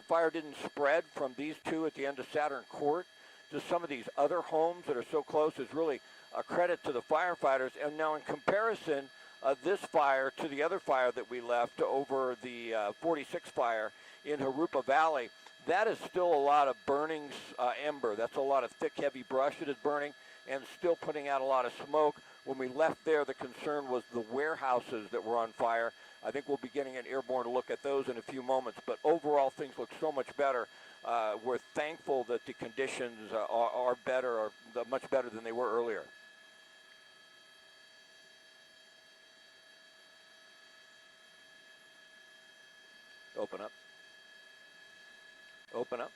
fire didn't spread from these two at the end of Saturn Court to some of these other homes that are so close is really a credit to the firefighters. And now in comparison, this fire to the other fire that we left over the 46 fire in Jurupa Valley, that is still a lot of burning ember. That's a lot of thick, heavy brush that is burning and still putting out a lot of smoke. When we left there, the concern was the warehouses that were on fire. I think we'll be getting an airborne look at those in a few moments. But overall, things look so much better. We're thankful that the conditions are better, or much better than they were earlier. Open up. Open up.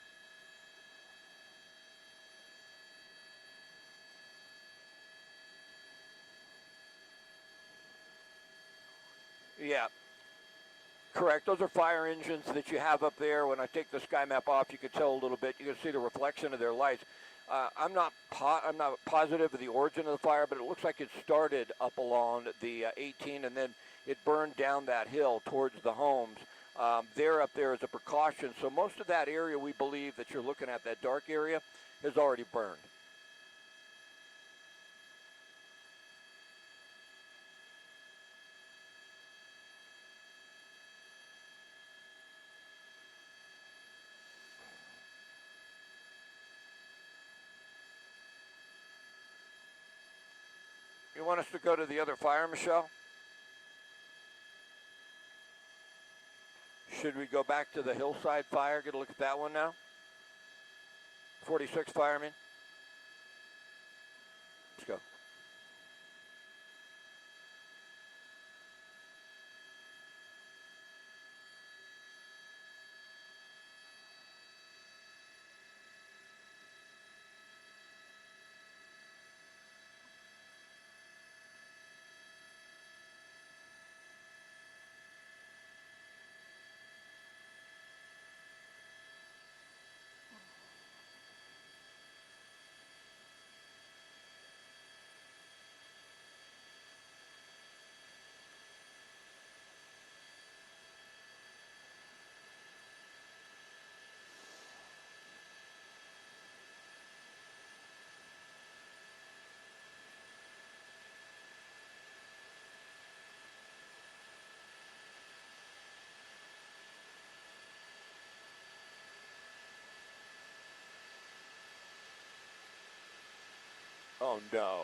Yeah. Correct. Those are fire engines that you have up there. When I take the sky map off, you can tell a little bit. You can see the reflection of their lights. I'm not positive of the origin of the fire, but it looks like it started up along the 18, and then it burned down that hill towards the homes. They're up there as a precaution. So most of that area, we believe that you're looking at, that dark area, has already burned. You want us to go to the other fire, Michelle? Should we go back to the Hillside Fire, get a look at that one now? 46 fire, I mean. Let's go. Oh, no.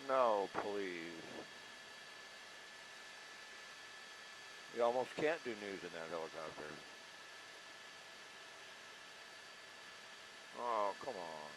No, please. You almost can't do news in that helicopter. Oh, come on.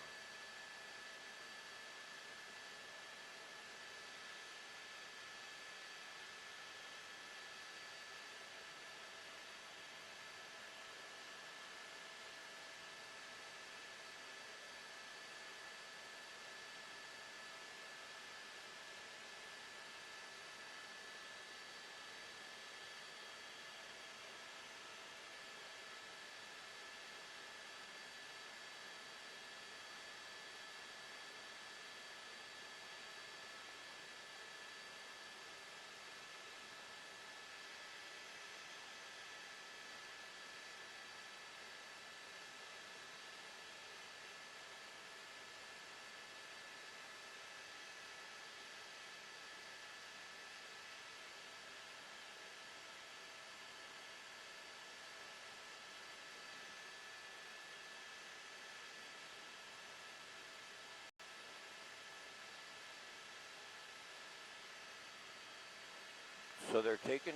So they're taking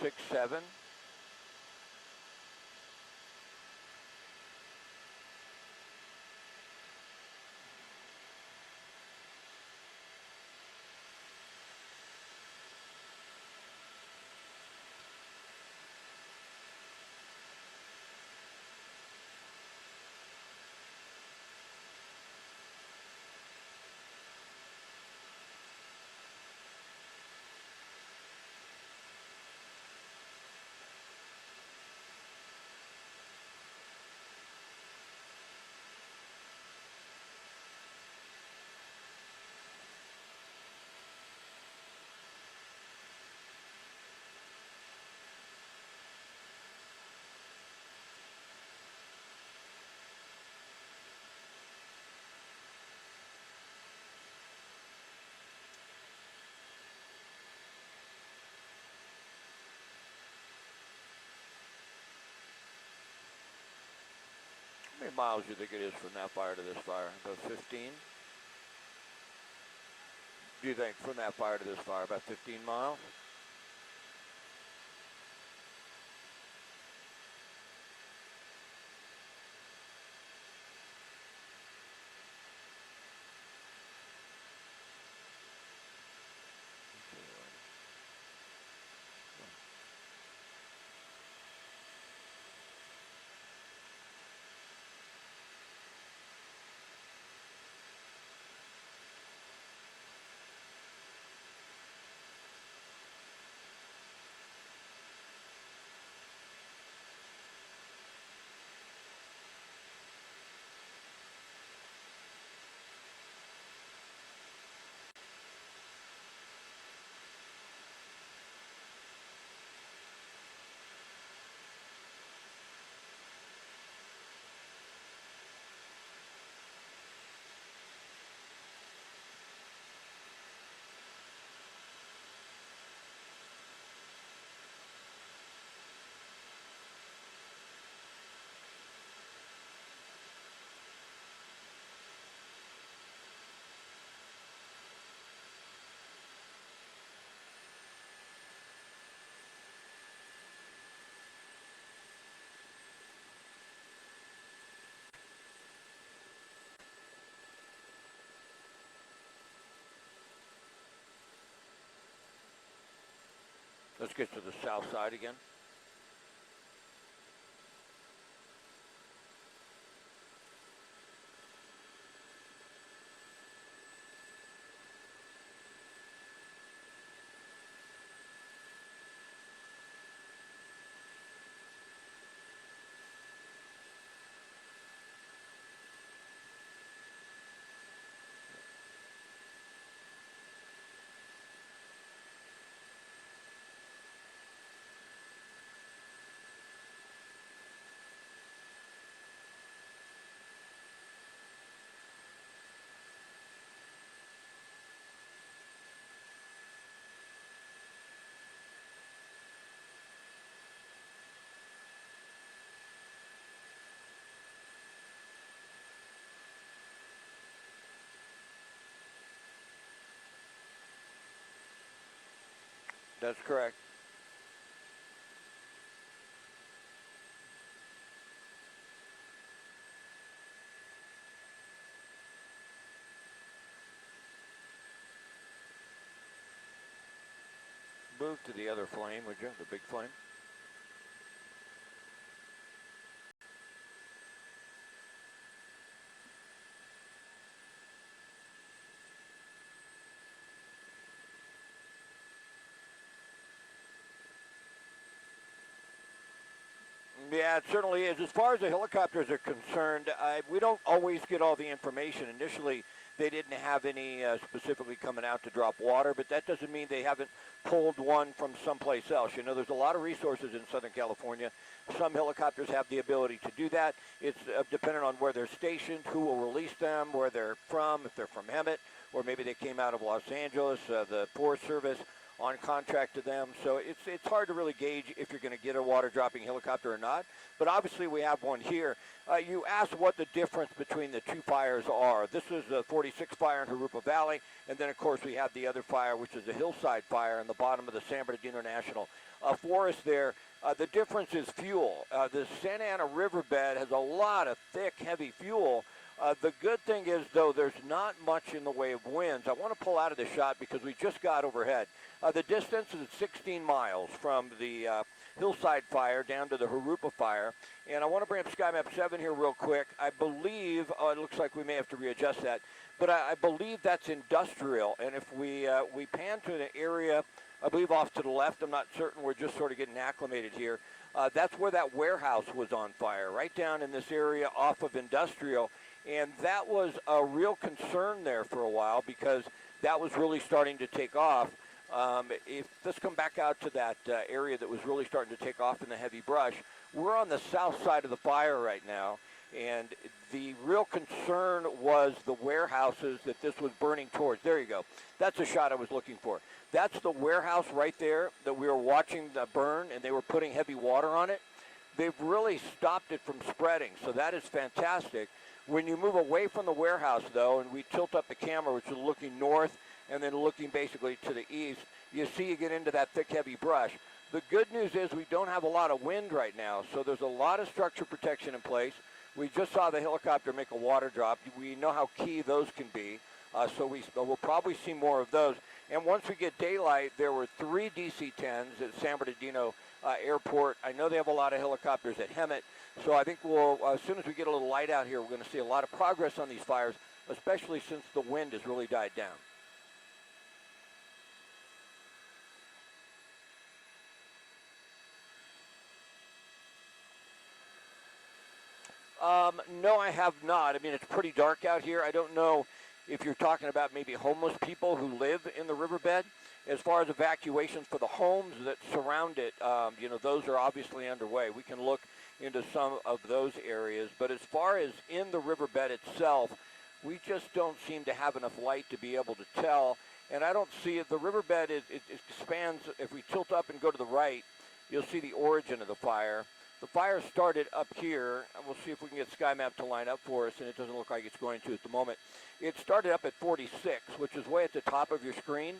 6-7. miles do you think it is from that fire to this fire? About 15? Do you think from that fire to this fire? About 15 miles? Let's get to the south side again. That's correct. Move to the other flame, would you? The big flame. Yeah, it certainly is. As far as the helicopters are concerned, we don't always get all the information. Initially, they didn't have any specifically coming out to drop water, but that doesn't mean they haven't pulled one from someplace else. You know, there's a lot of resources in Southern California. Some helicopters have the ability to do that. It's dependent on where they're stationed, who will release them, where they're from, if they're from Hemet, or maybe they came out of Los Angeles, the Forest Service on contract to them. So it's hard to really gauge if you're going to get a water dropping helicopter or not. But obviously we have one here. You asked what the difference between the two fires are. This is the 46 fire in Jurupa Valley, and then of course we have the other fire, which is the Hillside Fire in the bottom of the San Bernardino National Forest there. The difference is fuel. The Santa Ana riverbed has a lot of thick, heavy fuel. The good thing is, though, there's not much in the way of winds. I want to pull out of the shot because we just got overhead. The distance is 16 miles from the Hillside Fire down to the Jurupa Fire. And I want to bring up Sky Map 7 here real quick. I believe, it looks like we may have to readjust that, but I believe that's industrial. And if we pan to an area, I believe off to the left, I'm not certain, we're just sort of getting acclimated here. That's where that warehouse was on fire, right down in this area off of industrial. And that was a real concern there for a while because that was really starting to take off. Let's come back out to that area that was really starting to take off in the heavy brush. We're on the south side of the fire right now, and the real concern was the warehouses that this was burning towards. There you go. That's the shot I was looking for. That's the warehouse right there that we were watching burn, and they were putting heavy water on it. they've really stopped it from spreading, so that is fantastic. When you move away from the warehouse, though, and we tilt up the camera, which is looking north and then looking basically to the east, you see you get into that thick, heavy brush. The good news is we don't have a lot of wind right now, so there's a lot of structure protection in place. We just saw the helicopter make a water drop. We know how key those can be, so we'll probably see more of those. And once we get daylight, there were 3 DC-10s at San Bernardino Airport. I know they have a lot of helicopters at Hemet, so I think we'll, as soon as we get a little light out here, we're going to see a lot of progress on these fires, especially since the wind has really died down. No, I have not. I mean, it's pretty dark out here. I don't know if you're talking about maybe homeless people who live in the riverbed. As far as evacuations for the homes that surround it, those are obviously underway. We can look into some of those areas. But as far as in the riverbed itself, we just don't seem to have enough light to be able to tell. And I don't see it. The riverbed, it expands. If we tilt up and go to the right, you'll see the origin of the fire. The fire started up here, and we'll see if we can get SkyMap to line up for us, and it doesn't look like it's going to at the moment. It started up at 46, which is way at the top of your screen.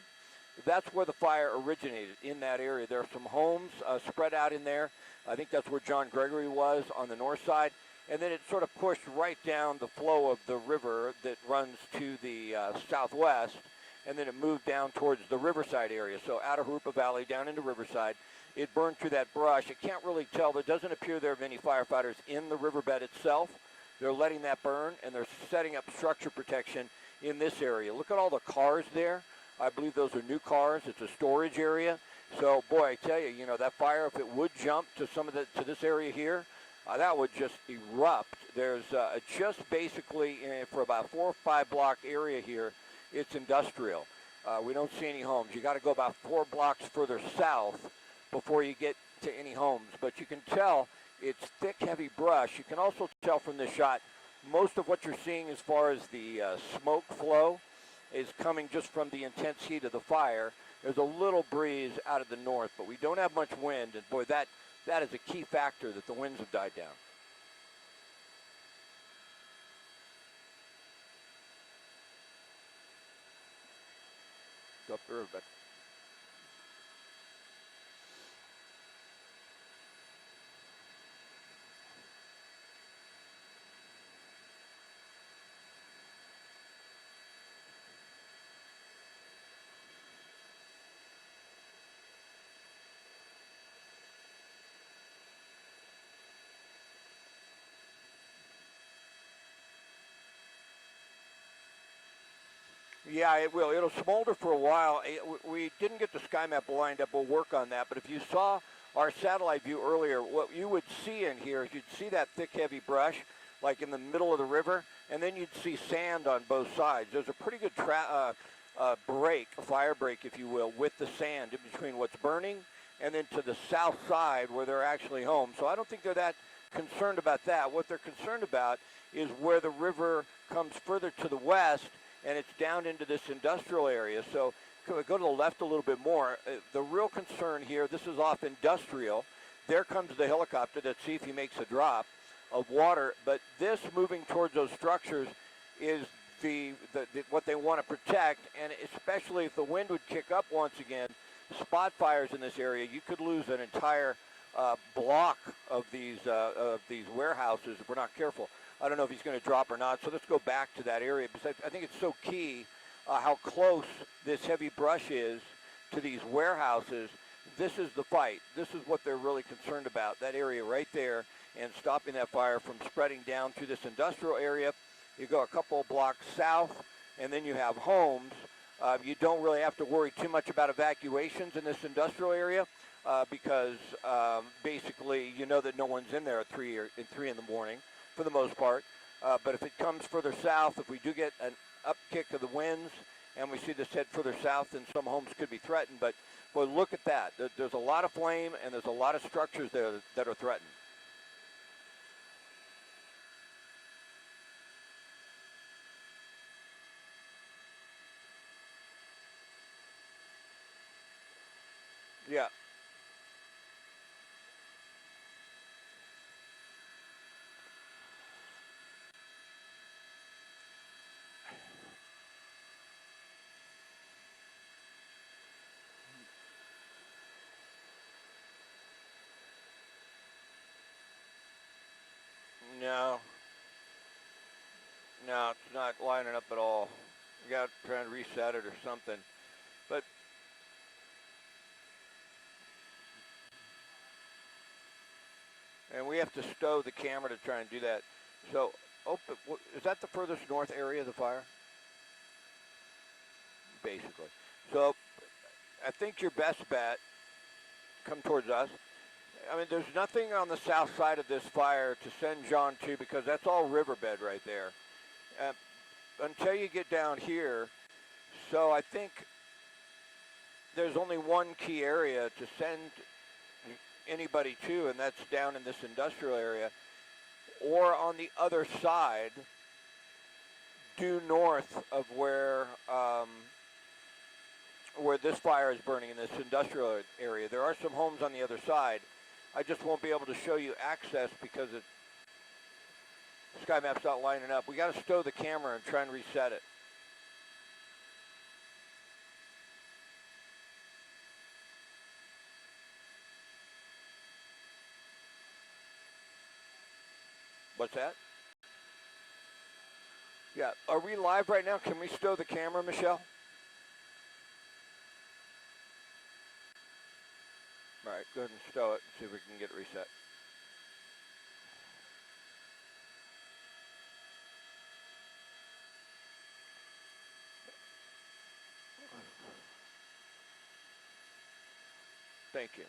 That's where the fire originated, in that area. There are some homes spread out in there. I think that's where John Gregory was on the north side. And then it sort of pushed right down the flow of the river that runs to the southwest, and then it moved down towards the Riverside area. So out of Harupa Valley, down into Riverside. It burned through that brush. It can't really tell. There doesn't appear there are many firefighters in the riverbed itself. They're letting that burn, and they're setting up structure protection in this area. Look at all the cars there. I believe those are new cars. It's a storage area. So, boy, I tell you, that fire, if it would jump to to this area here, that would just erupt. There's just basically for about 4 or 5 block area here, it's industrial. We don't see any homes. You got to go about 4 blocks further south before you get to any homes. But you can tell it's thick, heavy brush. You can also tell from this shot, most of what you're seeing as far as the smoke flow is coming just from the intense heat of the fire. There's a little breeze out of the north, but we don't have much wind. And boy, that is a key factor that the winds have died down. Go up there, but yeah, it will. It'll smolder for a while. We didn't get the SkyMap lined up. We'll work on that. But if you saw our satellite view earlier, what you would see in here is you'd see that thick, heavy brush, like in the middle of the river, and then you'd see sand on both sides. There's a pretty good fire break, if you will, with the sand in between what's burning and then to the south side where they're actually home. So I don't think they're that concerned about that. What they're concerned about is where the river comes further to the west, and it's down into this industrial area. So go to the left a little bit more. The real concern here, this is off industrial. There comes the helicopter. Let's see if he makes a drop of water. But this moving towards those structures is what they want to protect, and especially if the wind would kick up once again, spot fires in this area, you could lose an entire block of these warehouses if we're not careful. I don't know if he's going to drop or not, so let's go back to that area, because I think it's so key how close this heavy brush is to these warehouses. This is the fight. This is what they're really concerned about, that area right there, and stopping that fire from spreading down through this industrial area. You go a couple of blocks south, and then you have homes. You don't really have to worry too much about evacuations in this industrial area because basically you know that no one's in there at 3 in the morning for the most part. But if it comes further south, if we do get an upkick of the winds and we see this head further south, then some homes could be threatened. But boy, look at that. There's a lot of flame and there's a lot of structures there that are threatened. Yeah. not lining up at all. I got to try and reset it or something. But and we have to stow the camera to try and do that. So, is that the furthest north area of the fire? Basically. So, I think your best bet, come towards us. I mean, there's nothing on the south side of this fire to send John to because that's all riverbed right there. Until you get down here, so I think there's only one key area to send anybody to, and that's down in this industrial area, or on the other side, due north of where this fire is burning in this industrial area. There are some homes on the other side. I just won't be able to show you access because Sky Map's not lining up. We got to stow the camera and try and reset it. What's that? Yeah, are we live right now? Can we stow the camera, Michelle? All right, go ahead and stow it and see if we can get it reset. Thank you.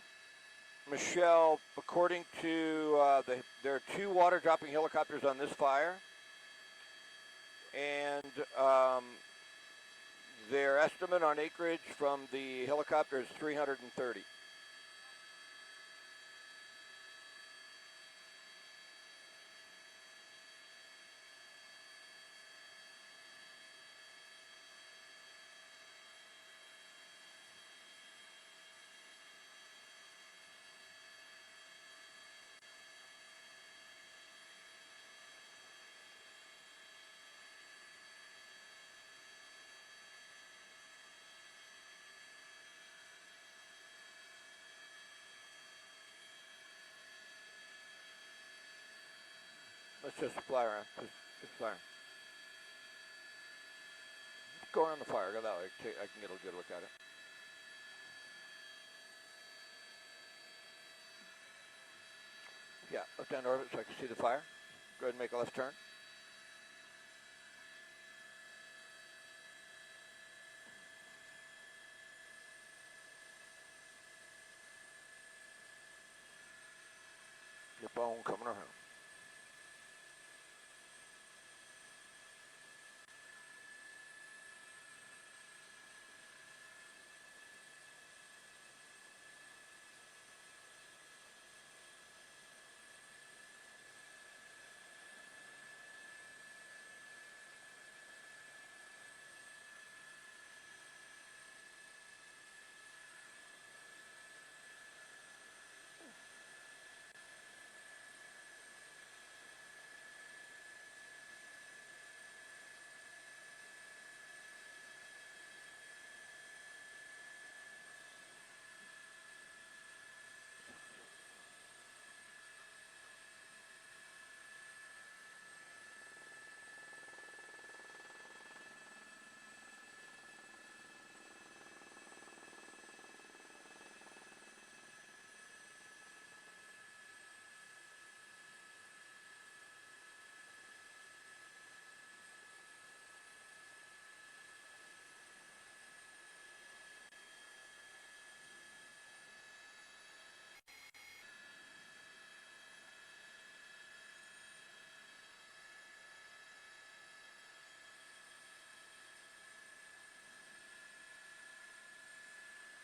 Michelle, according to there are 2 water dropping helicopters on this fire, and their estimate on acreage from the helicopter is 330. Let's just fly around. Just fly around. Go around the fire. Go that way. I can get a good look at it. Yeah, left hand orbit so I can see the fire. Go ahead and make a left turn. Your bone coming around.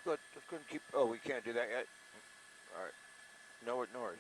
Good. Just couldn't keep. Oh, we can't do that yet. All right. No worries. No worries.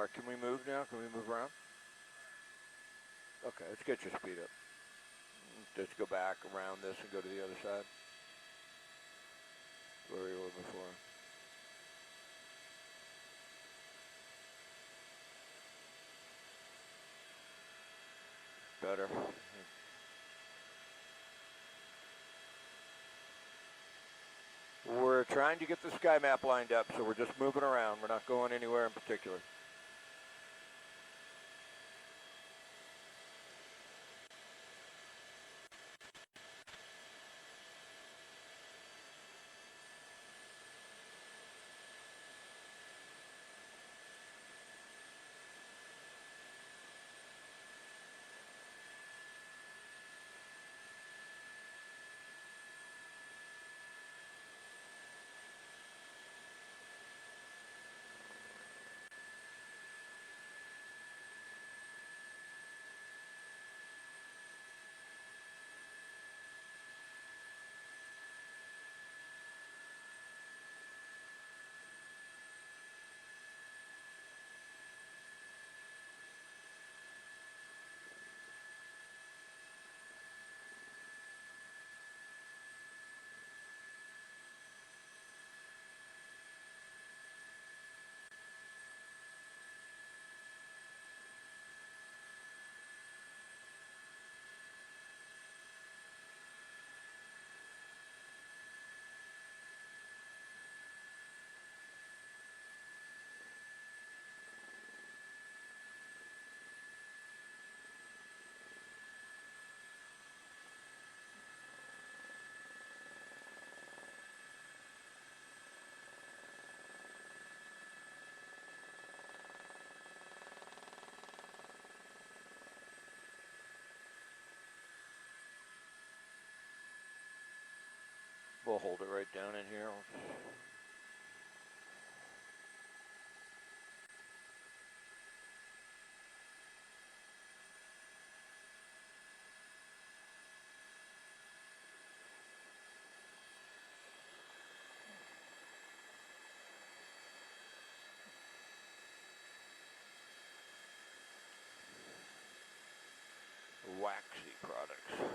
All right, can we move now? Can we move around? Okay, let's get your speed up. Just go back around this and go to the other side. Where we were before. Better. We're trying to get the sky map lined up, so we're just moving around. We're not going anywhere in particular. We'll hold it right down in here. Waxy products.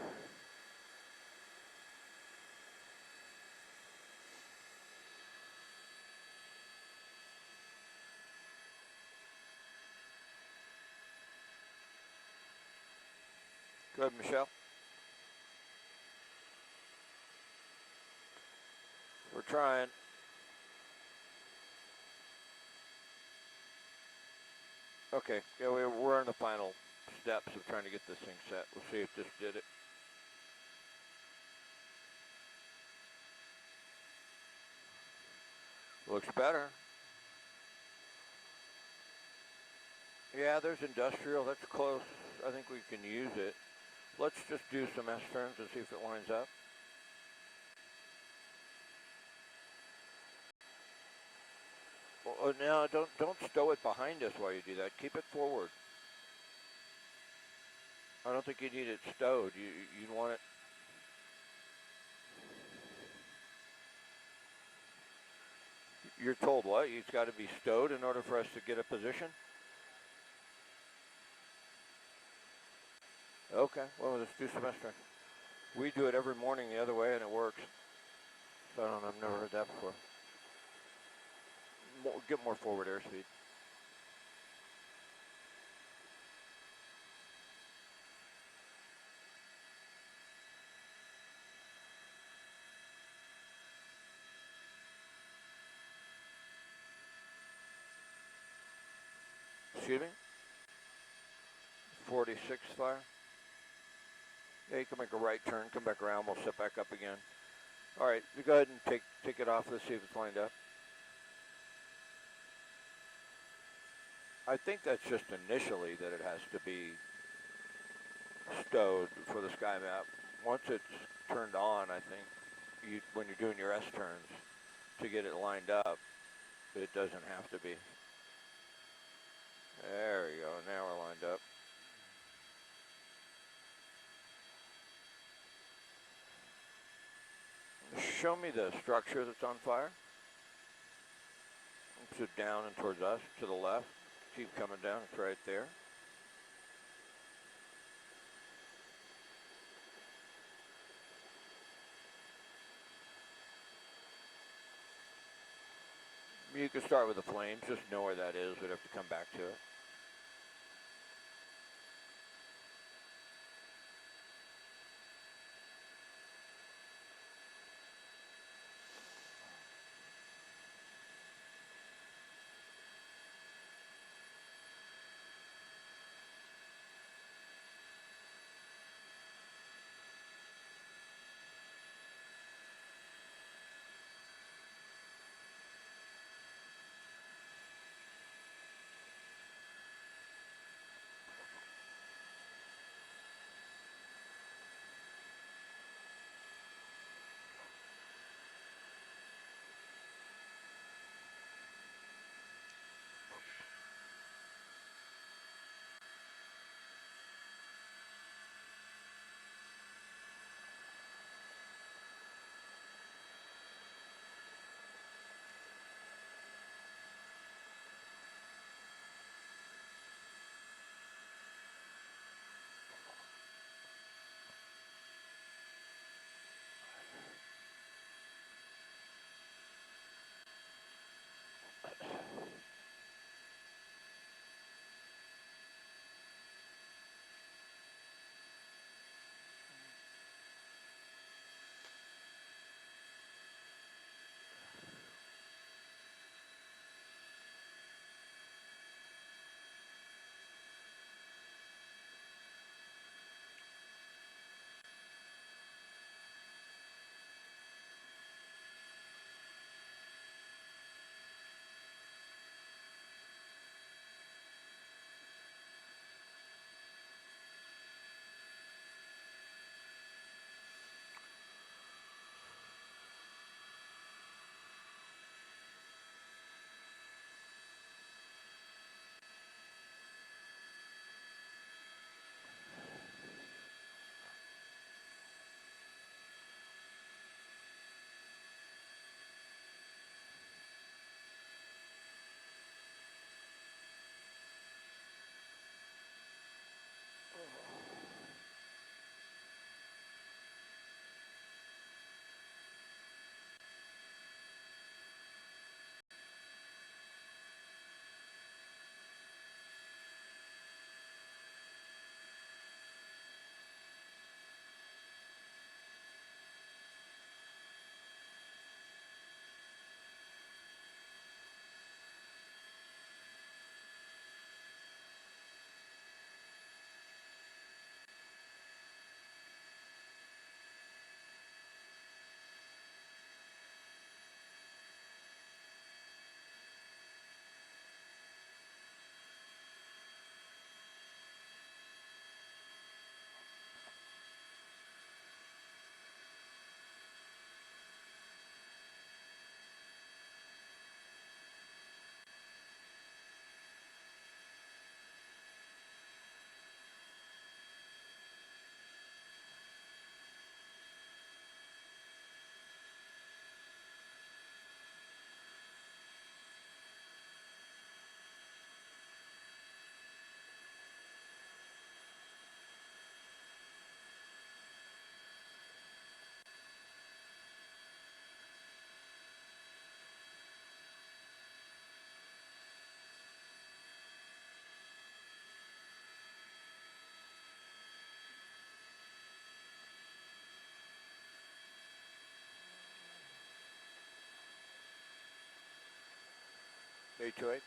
Go ahead, Michelle. We're trying. Okay, yeah, we're in the final steps of trying to get this thing set. We'll see if this did it. Looks better. Yeah, there's industrial. That's close. I think we can use it. Let's just do some S-turns and see if it lines up. Well, no, don't stow it behind us while you do that. Keep it forward. I don't think you need it stowed. You want it. You're told what? It's got to be stowed in order for us to get a position? Okay, well, let's do some S-turn. We do it every morning the other way, and it works. So I don't know, I've never heard that before. Get more forward airspeed. Excuse me? 46 fire. Yeah, you can make a right turn, come back around, we'll sit back up again. All right, you go ahead and take it off. Let's see if it's lined up. I think that's just initially that it has to be stowed for the sky map. Once it's turned on, I think, when you're doing your S-turns, to get it lined up, it doesn't have to be. There we go, now we're lined up. Show me the structure that's on fire. So down and towards us, to the left. Keep coming down. It's right there. You can start with the flames. Just know where that is. We'd have to come back to it. Detroit.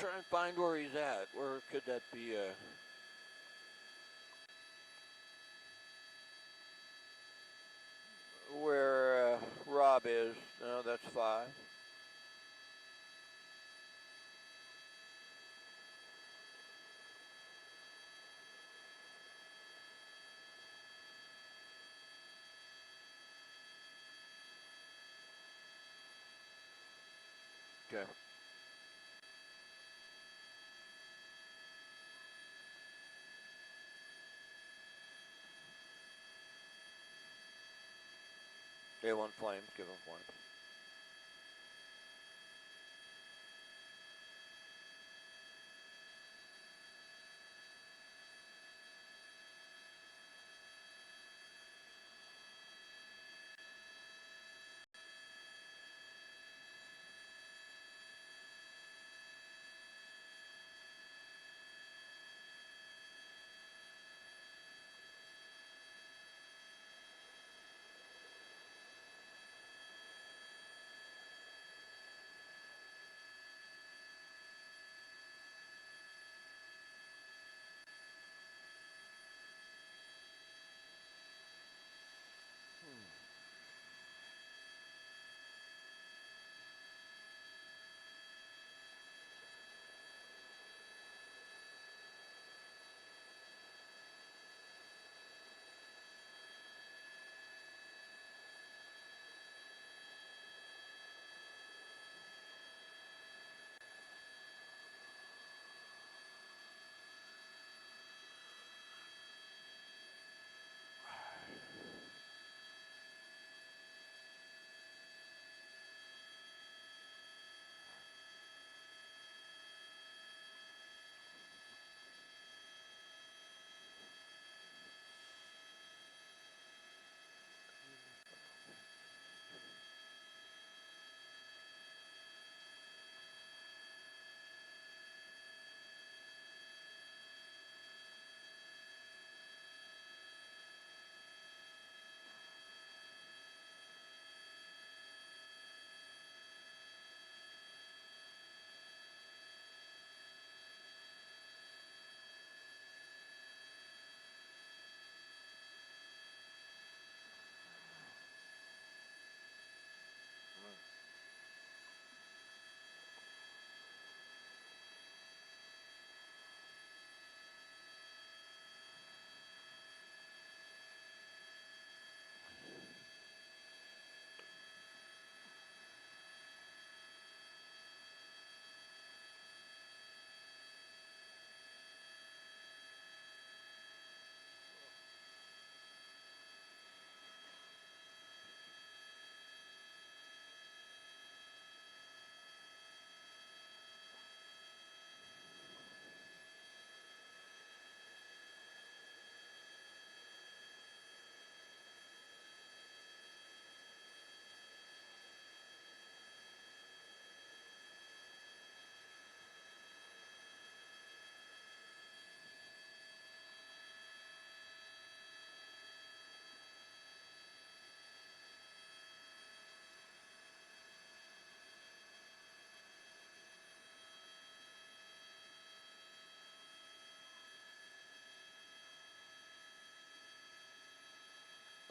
try and find where he's at. Where could that be? Where Rob is. No, that's 5. Okay. They want flames. Give them flames.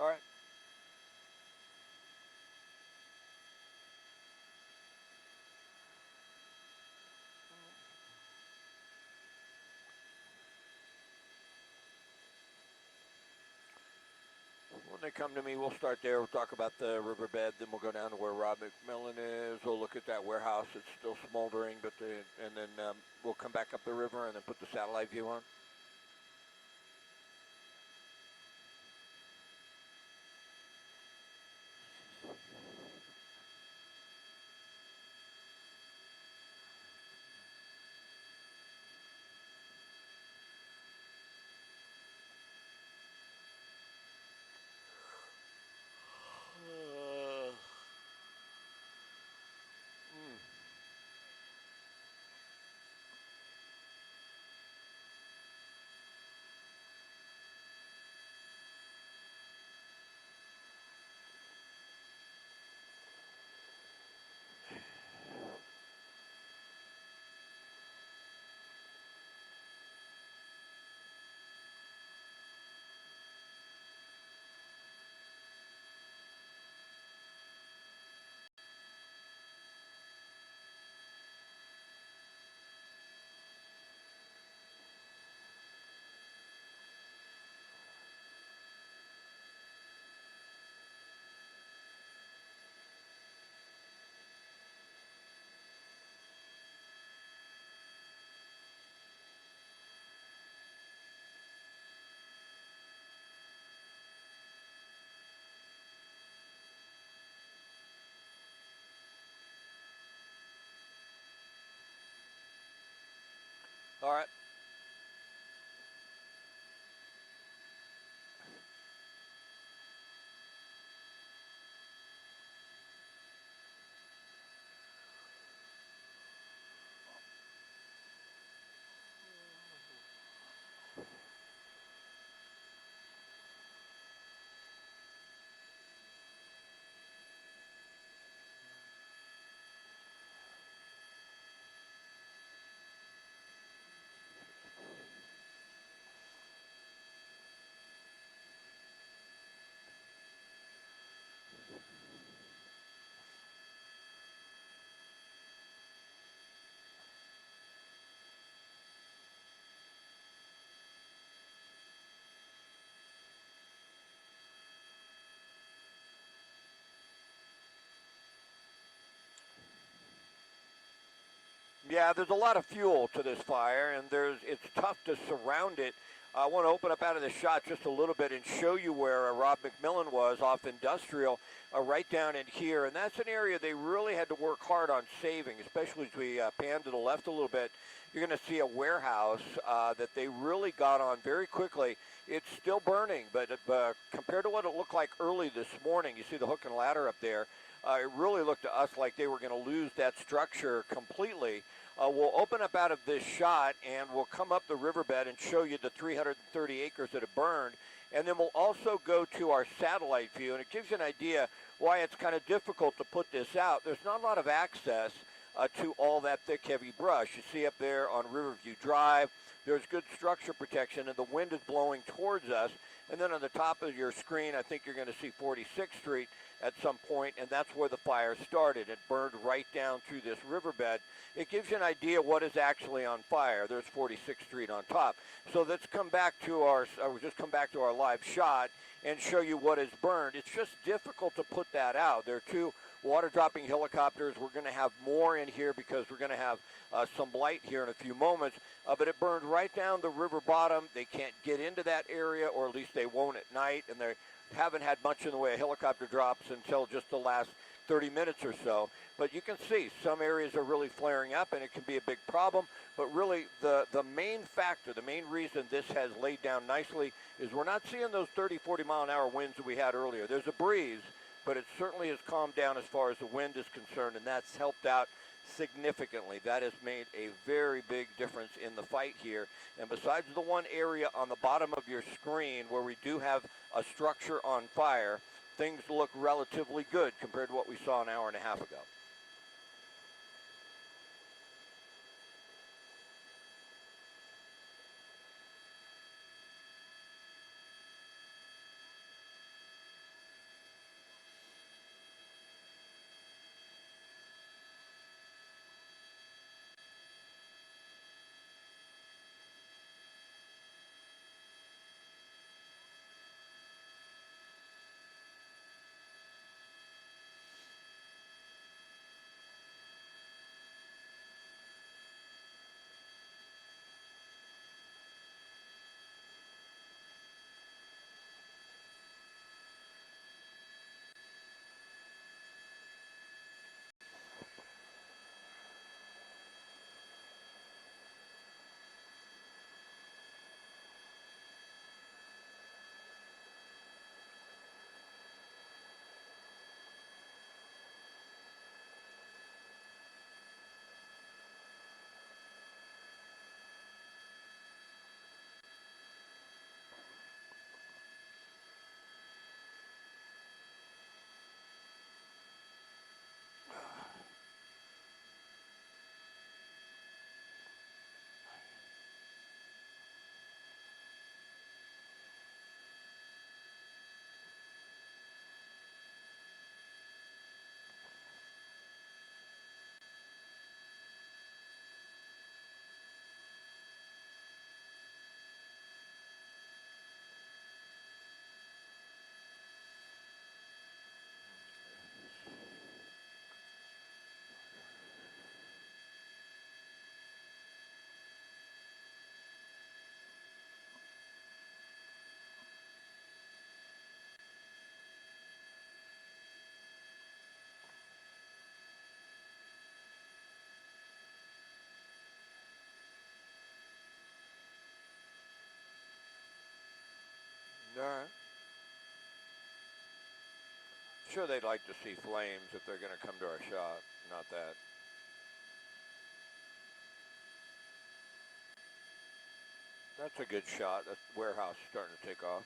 All right. When they come to me, we'll start there. We'll talk about the riverbed. Then we'll go down to where Rob McMillan is. We'll look at that warehouse. It's still smoldering, and then we'll come back up the river and then put the satellite view on. All right. Yeah, there's a lot of fuel to this fire, and it's tough to surround it. I want to open up out of the shot just a little bit and show you where Rob McMillan was off Industrial, right down in here. And that's an area they really had to work hard on saving, especially as we pan to the left a little bit. You're going to see a warehouse that they really got on very quickly. It's still burning, but compared to what it looked like early this morning, you see the hook and ladder up there, it really looked to us like they were going to lose that structure completely. We'll open up out of this shot and we'll come up the riverbed and show you the 330 acres that have burned. And then we'll also go to our satellite view, and it gives you an idea why it's kind of difficult to put this out. There's not a lot of access to all that thick, heavy brush. You see up there on Riverview Drive, there's good structure protection, and the wind is blowing towards us. And then on the top of your screen, I think you're going to see 46th Street at some point, and that's where the fire started. It burned right down through this riverbed. It gives you an idea what is actually on fire. There's 46th Street on top. So let's come back to our live shot and show you what is burned. It's just difficult to put that out. There are two water dropping helicopters. We're going to have more in here because we're going to have some light here in a few moments. But it burned right down the river bottom. They can't get into that area, or at least they won't at night, and they haven't had much in the way of helicopter drops until just the last 30 minutes or so. But you can see some areas are really flaring up, and it can be a big problem. But really, the main factor, the main reason this has laid down nicely is we're not seeing those 30, 40-mile-an-hour winds that we had earlier. There's a breeze, but it certainly has calmed down as far as the wind is concerned, and that's helped out significantly. That has made a very big difference in the fight here. And besides the one area on the bottom of your screen where we do have a structure on fire, things look relatively good compared to what we saw an hour and a half ago. Sure, they'd like to see flames if they're going to come to our shop, not that. That's a good shot. That warehouse is starting to take off.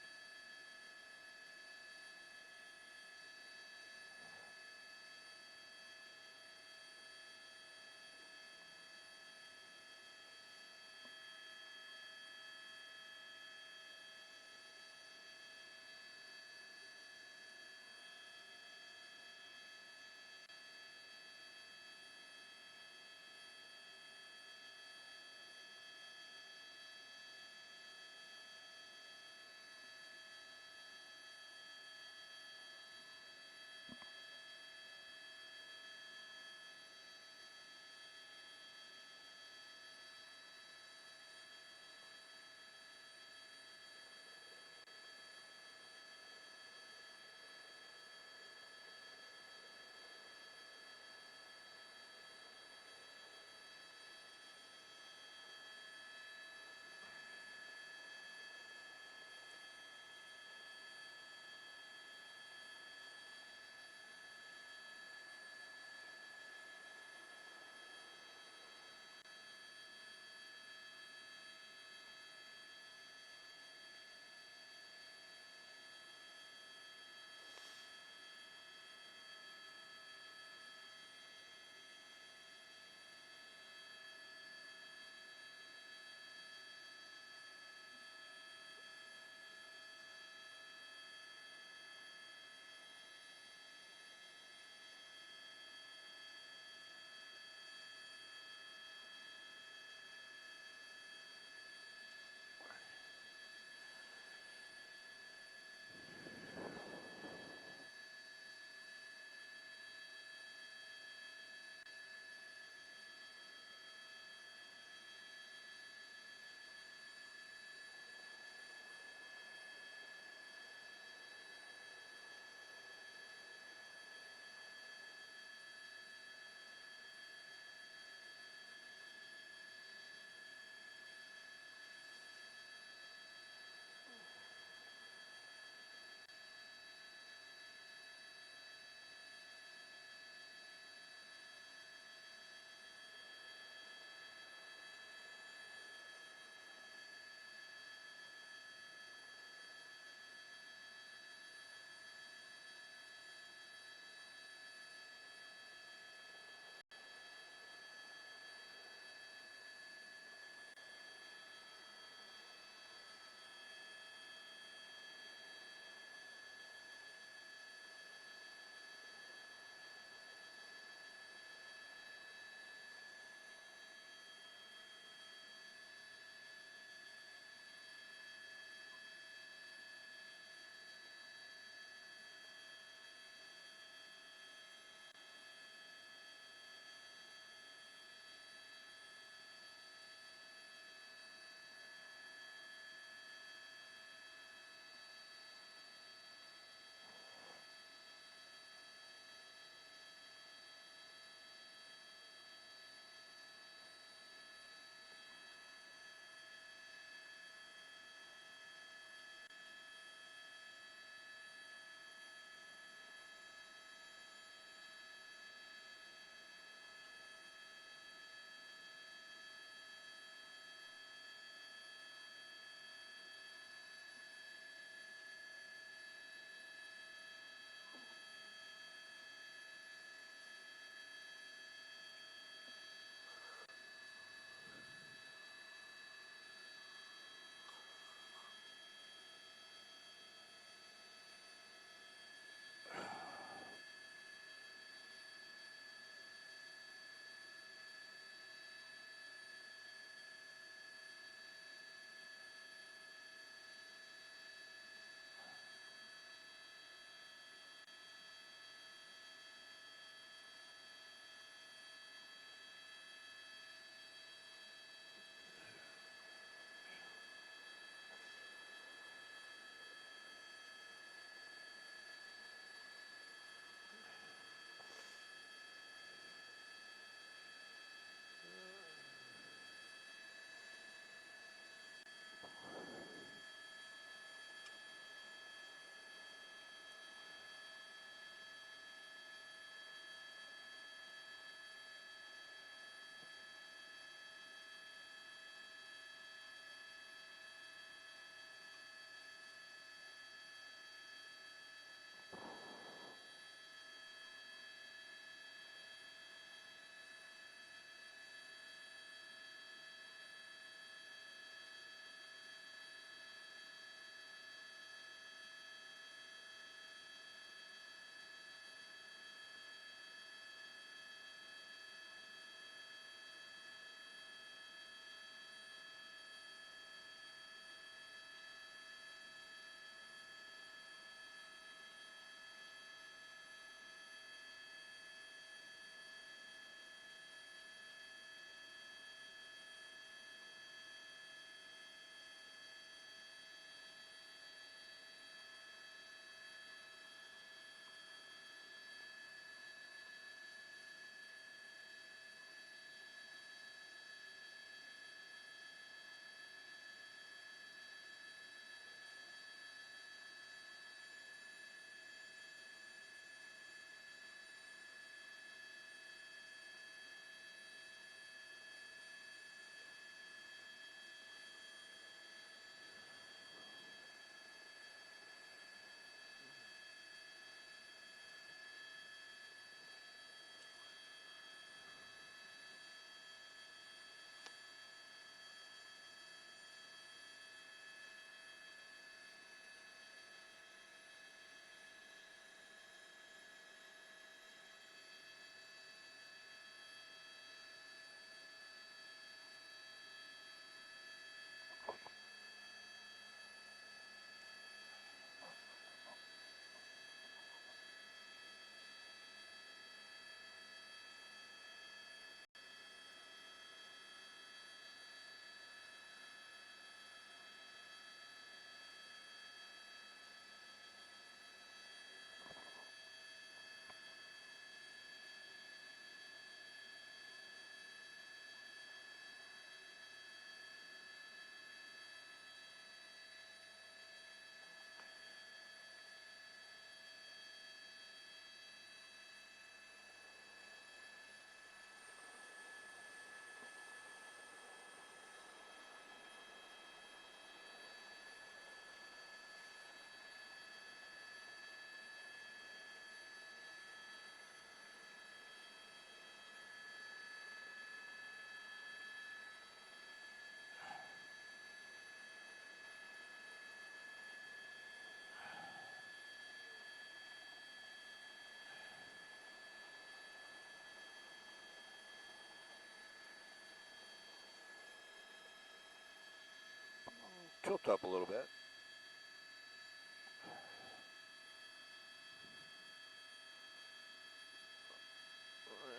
tilt up a little bit.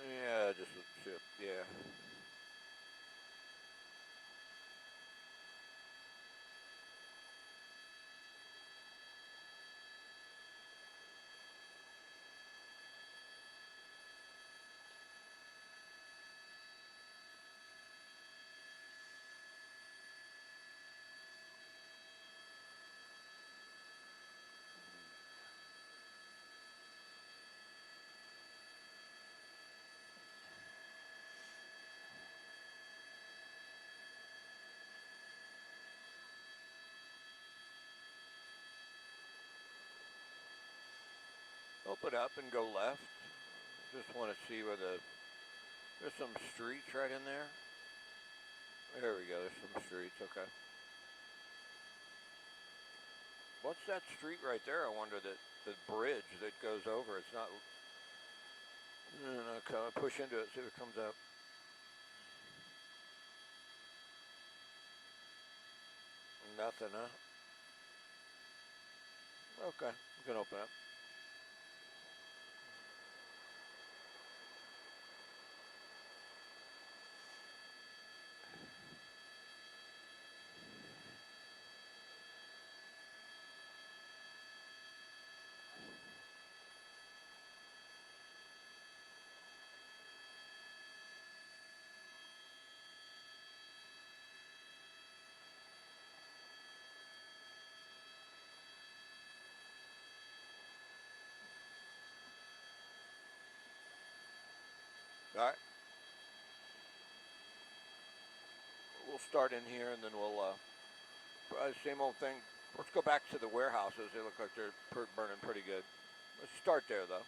Yeah, just yeah. Open up and go left. Just want to see where there's some streets right in there. There we go, there's some streets, okay. What's that street right there? I wonder, the bridge that goes over. It's not, okay, push into it, see if it comes up. Nothing, huh? Okay, you can open up. All right. We'll start in here and then we'll, same old thing. Let's go back to the warehouses. They look like they're burning pretty good. Let's start there though.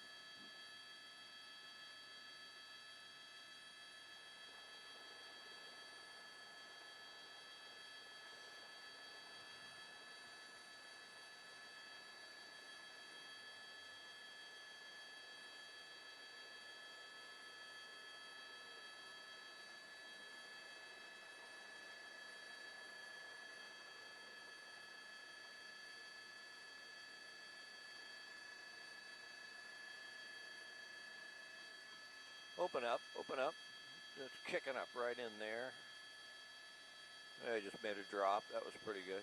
Open up, open up. It's kicking up right in there. I just made a drop. That was pretty good.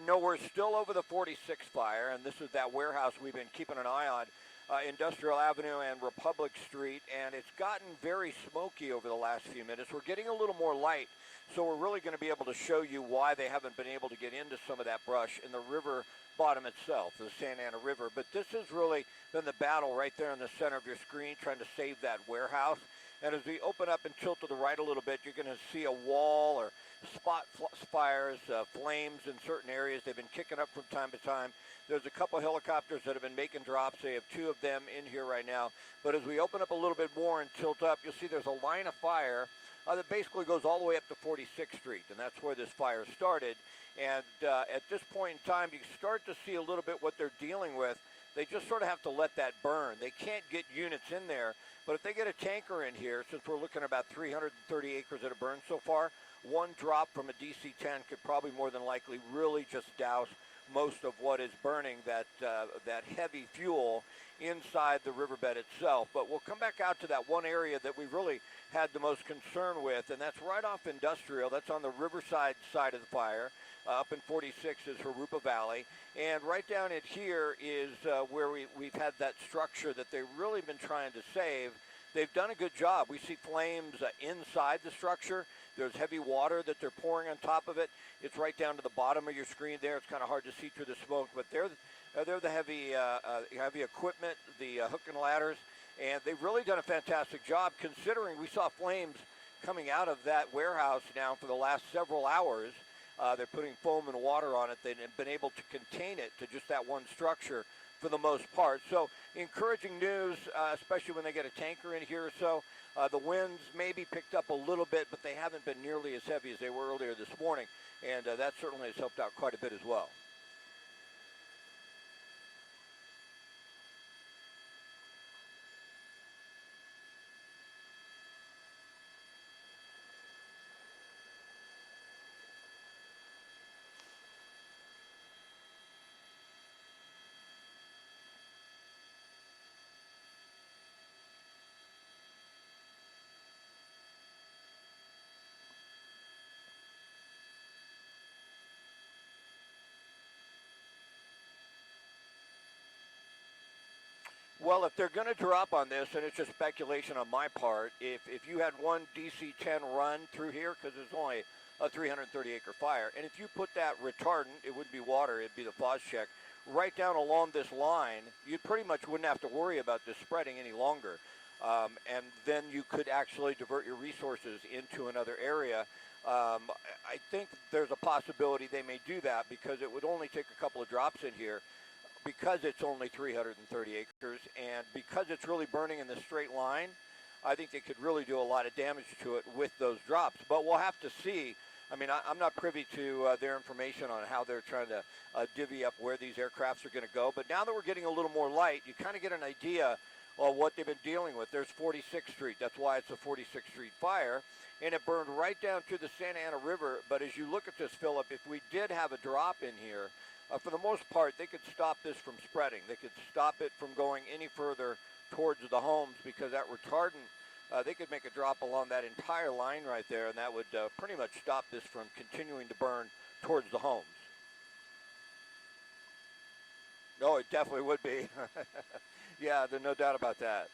No, we're still over the 46 fire, and this is that warehouse we've been keeping an eye on, Industrial Avenue and Republic Street, and it's gotten very smoky over the last few minutes. We're getting a little more light, so we're really going to be able to show you why they haven't been able to get into some of that brush in the river bottom itself, the Santa Ana River. But this has really been the battle right there in the center of your screen, trying to save that warehouse. And as we open up and tilt to the right a little bit, you're going to see a wall or spot fires, flames in certain areas. They've been kicking up from time to time. There's a couple helicopters that have been making drops. They have 2 of them in here right now. But as we open up a little bit more and tilt up, you'll see there's a line of fire that basically goes all the way up to 46th Street, and that's where this fire started. And at this point in time, you start to see a little bit what they're dealing with. They just sort of have to let that burn. They can't get units in there, but if they get a tanker in here, since we're looking at about 330 acres that have burned so far, one drop from a DC-10 could probably more than likely really just douse most of what is burning, that heavy fuel inside the riverbed itself. But we'll come back out to that one area that we really had the most concern with, and that's right off Industrial. That's on the riverside side of the fire. Up in 46 is Harupa Valley, and right down in here is where we've had that structure that they've really been trying to save. They've done a good job. We see flames inside the structure. There's heavy water that they're pouring on top of it. It's right down to the bottom of your screen there. It's kind of hard to see through the smoke, but they're the heavy equipment, the hook and ladders, and they've really done a fantastic job considering we saw flames coming out of that warehouse now for the last several hours. They're putting foam and water on it. They've been able to contain it to just that one structure for the most part. So encouraging news, especially when they get a tanker in here or so. The winds maybe picked up a little bit, but they haven't been nearly as heavy as they were earlier this morning, and that certainly has helped out quite a bit as well. Well, if they're going to drop on this, and it's just speculation on my part, if you had one DC-10 run through here, because it's only a 330-acre fire, and if you put that retardant, it wouldn't be water, it'd be the Phos-Chek, right down along this line, you pretty much wouldn't have to worry about this spreading any longer. And then you could actually divert your resources into another area. I think there's a possibility they may do that because it would only take a couple of drops in here, because it's only 330 acres, and because it's really burning in the straight line, I think they could really do a lot of damage to it with those drops. But we'll have to see. I mean, I'm not privy to their information on how they're trying to divvy up where these aircrafts are going to go. But now that we're getting a little more light, you kind of get an idea of what they've been dealing with. There's 46th Street. That's why it's a 46th Street fire. And it burned right down to the Santa Ana River. But as you look at this, Philip, if we did have a drop in here, for the most part, they could stop this from spreading. They could stop it from going any further towards the homes because that retardant, they could make a drop along that entire line right there, and that would pretty much stop this from continuing to burn towards the homes. No, it definitely would be. Yeah, there's no doubt about that.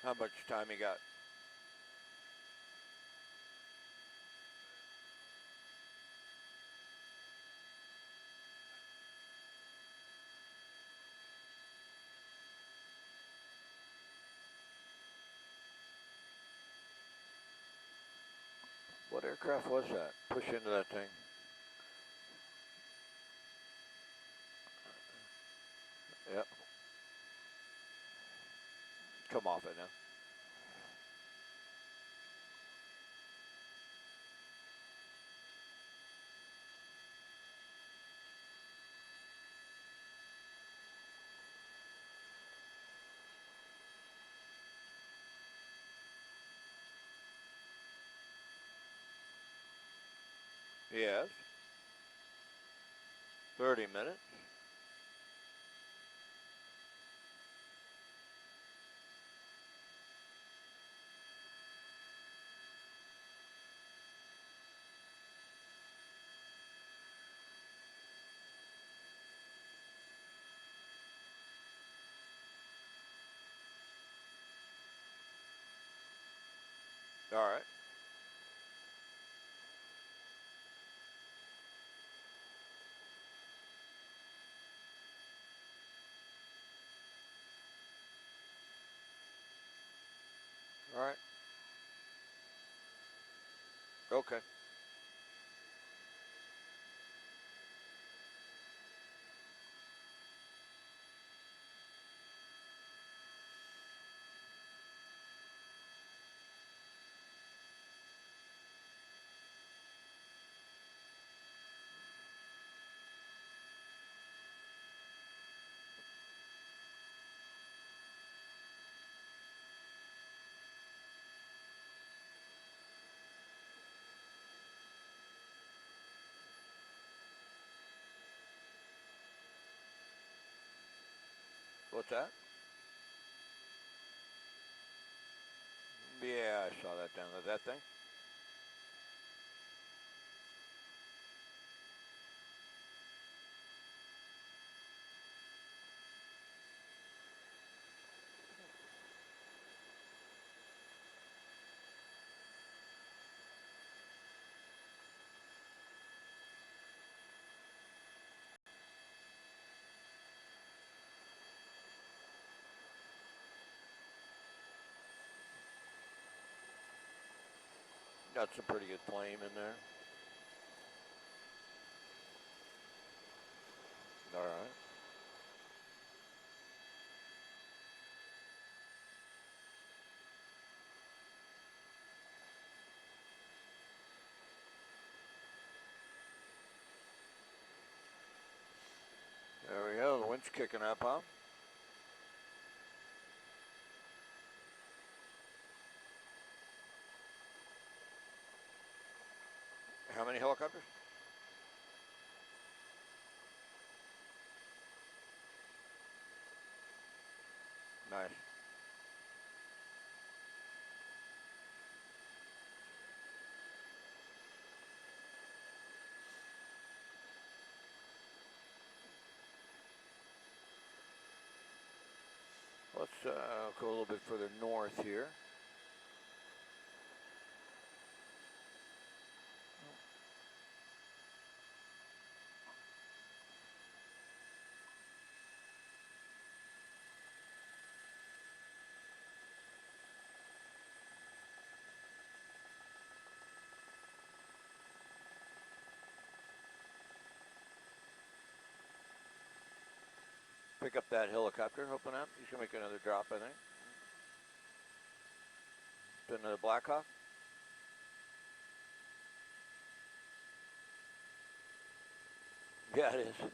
How much time you got? What aircraft was that? Push into that thing. Yep. Come off it now. Yes. 30 minutes. All right. All right. Okay. What's that? Yeah, I saw that down there. That thing? Got some pretty good flame in there. All right. There we go. The wind's kicking up, huh? How many helicopters? Nice. Let's go a little bit further north here. Pick up that helicopter, hoping out. He's going to make another drop, I think. Do another Blackhawk. Yeah, it is.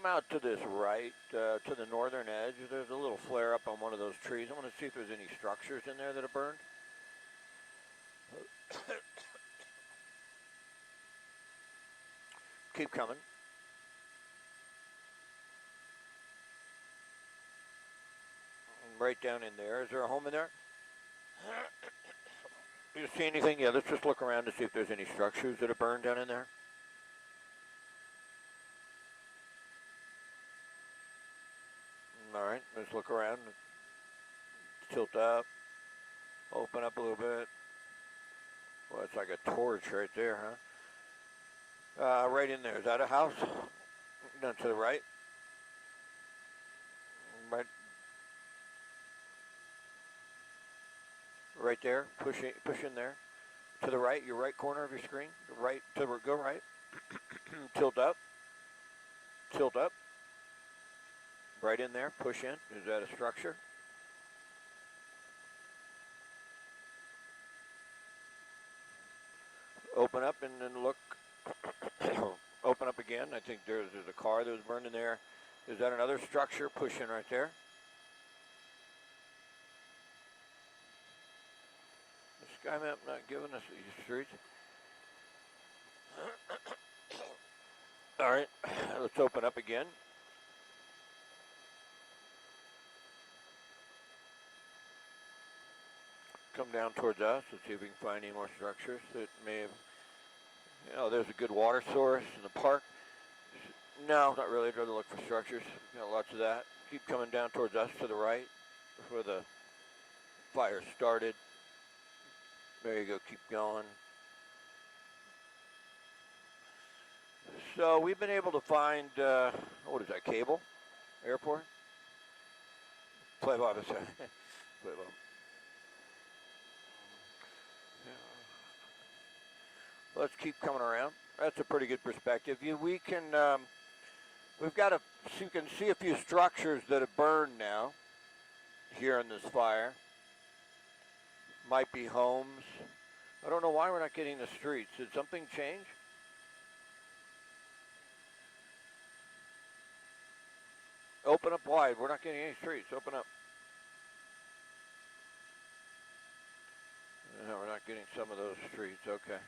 come out to this right, to the northern edge. There's a little flare up on one of those trees. I want to see if there's any structures in there that have burned. Keep coming. Right down in there. Is there a home in there? Do you see anything? Yeah, let's just look around to see if there's any structures that have burned down in there. All right, let's look around. Tilt up. Open up a little bit. Well, it's like a torch right there, huh? Right in there. Is that a house? No, to the right. Right there. Push in there. To the right, your right corner of your screen. Right, go right. Tilt up. Tilt up. Right in there. Push in. Is that a structure? Open up and then look. Open up again. I think there's a car that was burned in there. Is that another structure? Push in right there. The sky map not giving us these streets. All right, let's open up again. Come down towards us. Let's see if we can find any more structures that may have, there's a good water source in the park. No, not really. I'd rather look for structures. Got lots of that. Keep coming down towards us to the right where the fire started. There you go. Keep going. So we've been able to find, what is that, cable? Airport? Play ball. Play ball. Let's keep coming around. That's a pretty good perspective. We can, we've got you can see a few structures that have burned now here in this fire. Might be homes. I don't know why we're not getting the streets. Did something change? Open up wide. We're not getting any streets. Open up. No, we're not getting some of those streets. Okay.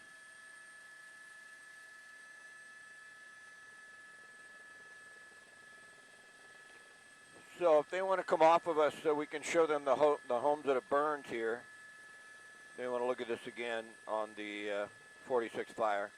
So if they want to come off of us so we can show them the homes that have burned here, they want to look at this again on the 46 fire.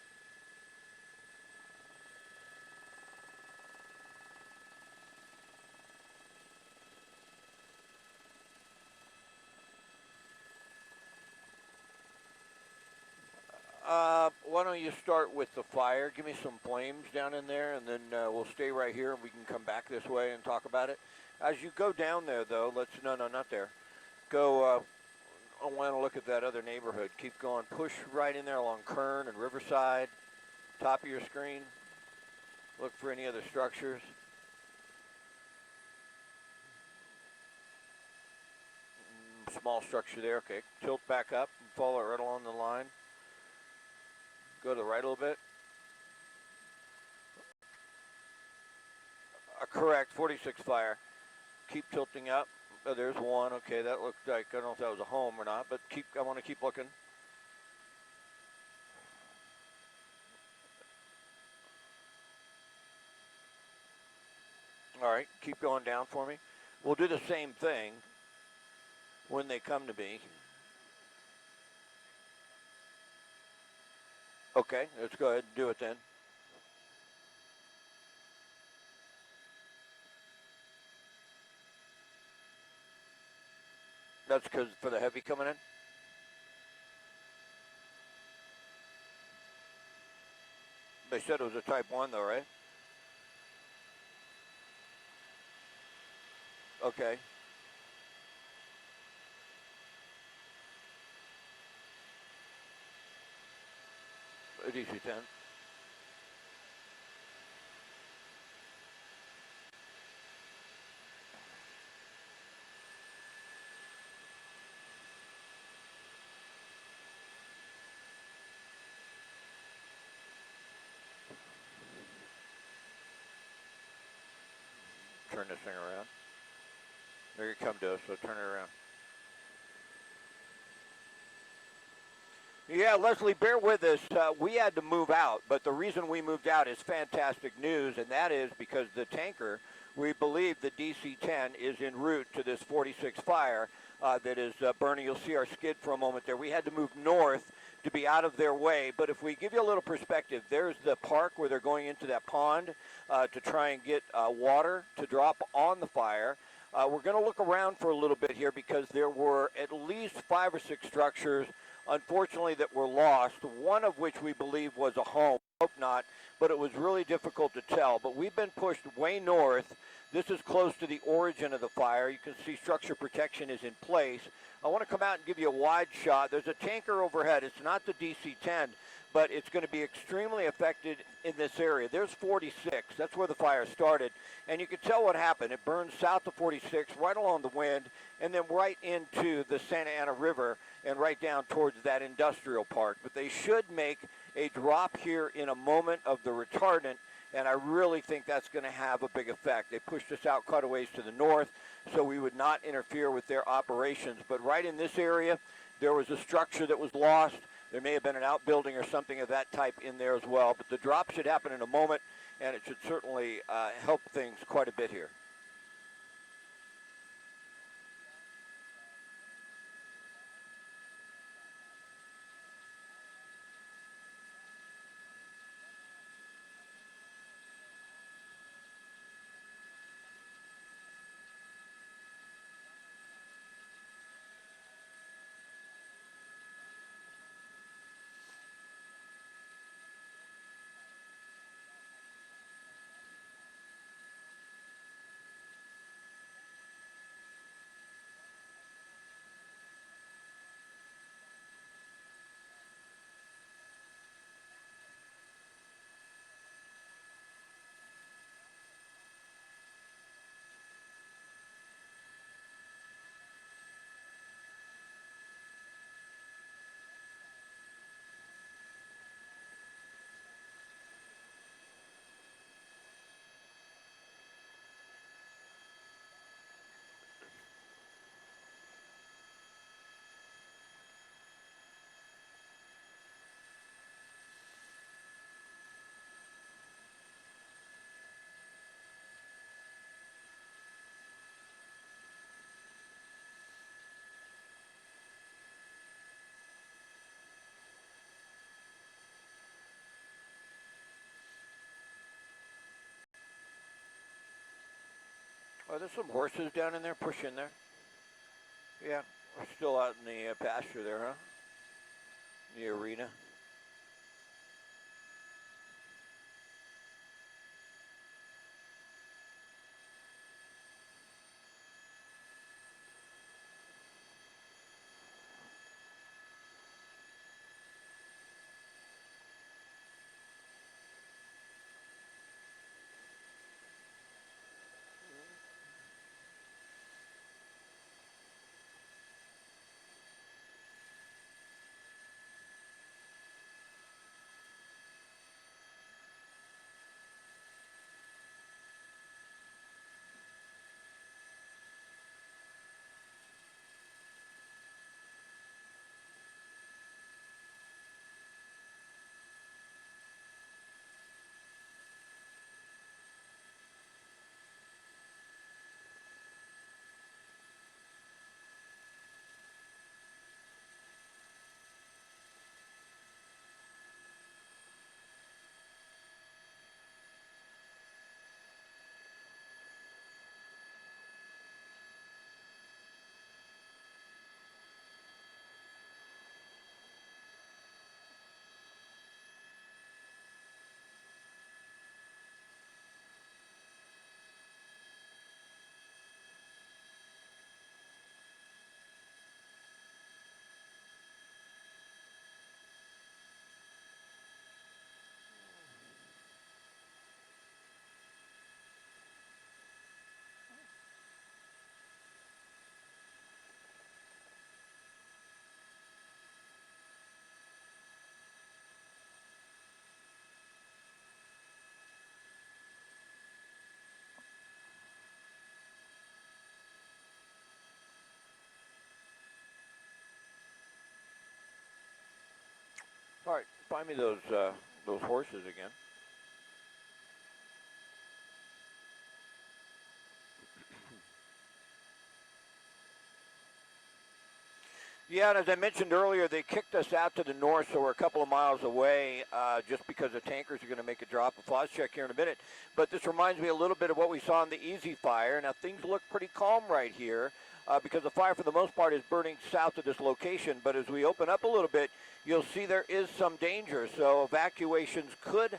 Why don't you start with the fire? Give me some flames down in there, and then we'll stay right here, and we can come back this way and talk about it. As you go down there, though, no, not there. Go, I want to look at that other neighborhood. Keep going. Push right in there along Kern and Riverside. Top of your screen. Look for any other structures. Small structure there. Okay. Tilt back up and follow it right along the line. Go to the right a little bit. Correct, 46 fire. Keep tilting up. Oh, there's one. Okay, that looked like, I don't know if that was a home or not, but I want to keep looking. All right, keep going down for me. We'll do the same thing when they come to me. Okay, let's go ahead and do it then. That's because for the heavy coming in? They said it was a type 1 though, right? Okay. A DC-10. turn this thing around. There you come, Doe, so turn it around. Yeah, Leslie, bear with us. We had to move out, but the reason we moved out is fantastic news, and that is because the tanker, we believe the DC-10, is en route to this 46 fire that is burning. You'll see our skid for a moment there. We had to move north to be out of their way, but if we give you a little perspective, there's the park where they're going into that pond to try and get water to drop on the fire. We're going to look around for a little bit here because there were at least 5 or 6 structures, unfortunately, that were lost, one of which we believe was a home. Hope not, but it was really difficult to tell. But we've been pushed way north. This is close to the origin of the fire. You can see structure protection is in place. I want to come out and give you a wide shot. There's a tanker overhead. It's not the DC-10, but it's going to be extremely affected in this area. There's 46. That's where the fire started. And you can tell what happened. It burned south of 46, right along the wind, and then right into the Santa Ana River and right down towards that industrial park. But they should make a drop here in a moment of the retardant, and I really think that's going to have a big effect. They pushed us out quite a ways to the north, so we would not interfere with their operations. But right in this area, there was a structure that was lost. There may have been an outbuilding or something of that type in there as well. But the drop should happen in a moment, and it should certainly help things quite a bit here. Oh, there's some horses down in there pushing there. Yeah, we're still out in the pasture there, huh? The arena. All right, find me those horses again. Yeah, and as I mentioned earlier, they kicked us out to the north, so we're a couple of miles away just because the tankers are going to make a drop of flash check here in a minute. But this reminds me a little bit of what we saw in the Easy Fire. Now, things look pretty calm right here because the fire, for the most part, is burning south of this location. But as we open up a little bit, you'll see there is some danger. So evacuations could